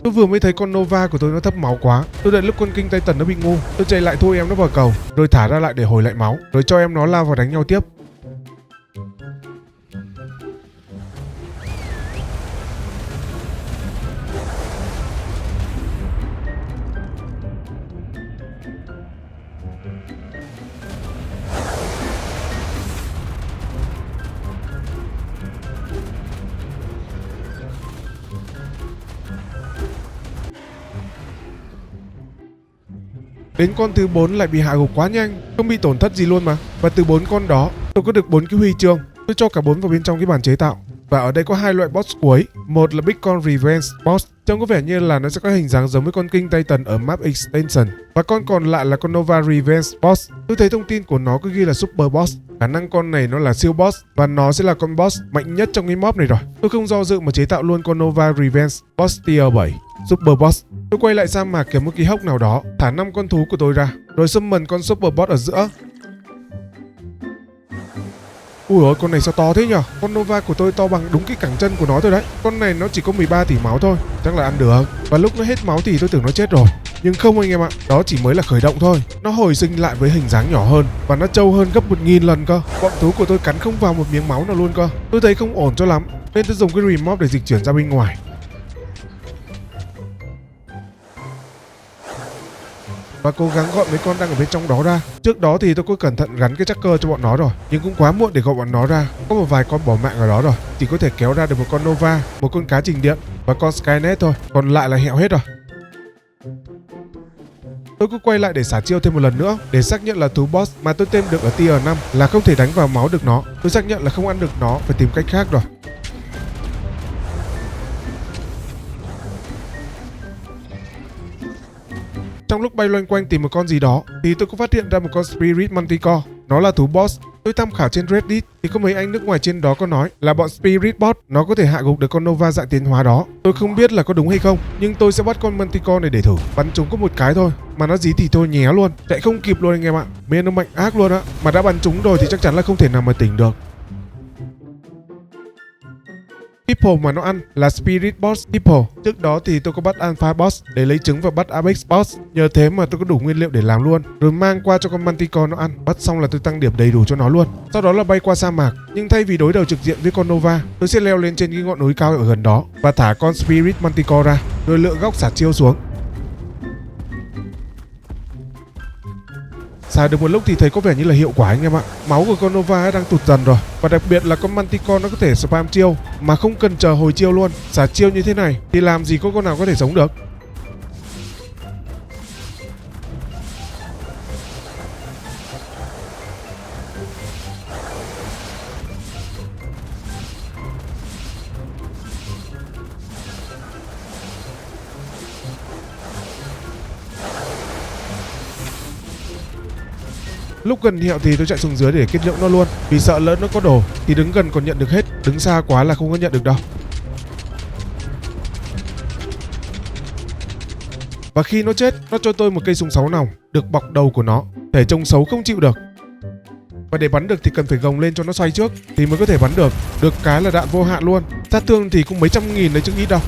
Speaker 1: Tôi vừa mới thấy con Nova của tôi nó thấp máu quá. Tôi đợi lúc con King Titan nó bị ngu, tôi chạy lại thu em nó vào cầu, rồi thả ra lại để hồi lại máu, rồi cho em nó lao vào đánh nhau tiếp. Đến con thứ 4 lại bị hạ gục quá nhanh, không bị tổn thất gì luôn mà. Và từ 4 con đó, tôi có được 4 cái huy chương. Tôi cho cả 4 vào bên trong cái bàn chế tạo. Và ở đây có 2 loại boss cuối. Một là Big Con Revenge Boss, trông có vẻ như là nó sẽ có hình dáng giống với con King Titan ở map extension. Và con còn lại là con Nova Revenge Boss. Tôi thấy thông tin của nó có ghi là Super Boss. Khả năng con này nó là siêu boss và nó sẽ là con boss mạnh nhất trong cái mob này rồi. Tôi không do dự mà chế tạo luôn con Nova Revenge Boss tier 7 Super Boss. Tôi quay lại sa mạc kiếm một cái hốc nào đó, thả 5 con thú của tôi ra, rồi summon con Super Boss ở giữa. Ui ôi, con này sao to thế nhở? Con Nova của tôi to bằng đúng cái cẳng chân của nó thôi đấy. Con này nó chỉ có 13 tỷ máu thôi, chắc là ăn được. Và lúc nó hết máu thì tôi tưởng nó chết rồi. Nhưng không anh em ạ, đó chỉ mới là khởi động thôi. Nó hồi sinh lại với hình dáng nhỏ hơn và nó trâu hơn gấp 1000 lần cơ. Bọn thú của tôi cắn không vào một miếng máu nào luôn cơ. Tôi thấy không ổn cho lắm, nên tôi dùng cái remote để dịch chuyển ra bên ngoài. và cố gắng gọi mấy con đang ở bên trong đó ra. Trước đó thì tôi có cẩn thận gắn cái tracker cho bọn nó rồi, nhưng cũng quá muộn để gọi bọn nó ra. Có một vài con bỏ mạng ở đó rồi, chỉ có thể kéo ra được một con Nova, một con cá trình điện và con Skynet thôi, còn lại là hẹo hết rồi. Tôi cứ quay lại để xả chiêu thêm một lần nữa để xác nhận là thú boss mà tôi tem được ở tier 5 là không thể đánh vào máu được nó. Tôi xác nhận là không ăn được nó, phải tìm cách khác rồi. Trong lúc bay loanh quanh tìm một con gì đó thì tôi có phát hiện ra một con Spirit Manticore. Nó là thú boss. Tôi tham khảo trên Reddit thì có mấy anh nước ngoài trên đó có nói là bọn Spirit Bot nó có thể hạ gục được con Nova dạng tiến hóa đó. Tôi không biết là có đúng hay không, nhưng tôi sẽ bắt con Manticore này để thử. Bắn chúng có một cái thôi mà nó dí thì tôi nhé luôn, chạy không kịp luôn anh em ạ. Mình nó mạnh ác luôn á, mà đã bắn chúng rồi thì chắc chắn là không thể nào mà tỉnh được. Hippo mà nó ăn là Spirit Boss Hippo. Trước đó thì tôi có bắt Alpha Boss để lấy trứng và bắt Apex Boss. Nhờ thế mà tôi có đủ nguyên liệu để làm luôn, rồi mang qua cho con Manticore nó ăn. Bắt xong là tôi tăng điểm đầy đủ cho nó luôn. Sau đó là bay qua sa mạc, nhưng thay vì đối đầu trực diện với con Nova, tôi sẽ leo lên trên cái ngọn núi cao ở gần đó và thả con Spirit Manticore ra, rồi lựa góc xả chiêu xuống. Xài được một lúc thì thấy có vẻ như là hiệu quả anh em ạ. Máu của con Nova đang tụt dần rồi, và đặc biệt là con Manticore nó có thể spam chiêu mà không cần chờ hồi chiêu luôn. Xả chiêu như thế này thì làm gì có con nào có thể sống được. Lúc gần hẹo thì tôi chạy xuống dưới để kết liễu nó luôn, vì sợ lỡ nó có đồ thì đứng gần còn nhận được hết, đứng xa quá là không có nhận được đâu. Và khi nó chết, nó cho tôi một cây súng 6 nòng được bọc đầu của nó, thể trông xấu không chịu được. Và để bắn được thì cần phải gồng lên cho nó xoay trước thì mới có thể bắn được. Được cái là đạn vô hạn luôn, sát thương thì cũng mấy trăm nghìn đấy chứ ít đâu.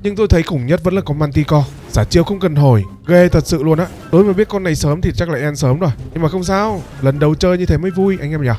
Speaker 1: Nhưng tôi thấy khủng nhất vẫn là con Manticore. Xả chiêu không cần hồi, ghê thật sự luôn á. Tôi mà biết con này sớm thì chắc là end sớm rồi. Nhưng mà không sao, lần đầu chơi như thế mới vui anh em nhỉ.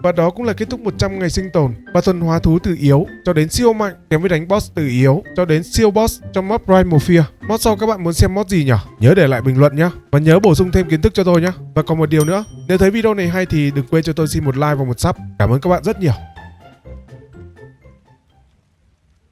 Speaker 1: Và đó cũng là kết thúc 100 ngày sinh tồn và thuần hóa thú từ yếu cho đến siêu mạnh, kèm với đánh boss từ yếu cho đến siêu boss trong mod Primal Fear. Mod sau các bạn muốn xem mod gì nhỉ? Nhớ để lại bình luận nhé. Và nhớ bổ sung thêm kiến thức cho tôi nhé. Và còn một điều nữa, nếu thấy video này hay thì đừng quên cho tôi xin một like và một sub. Cảm ơn các bạn rất nhiều.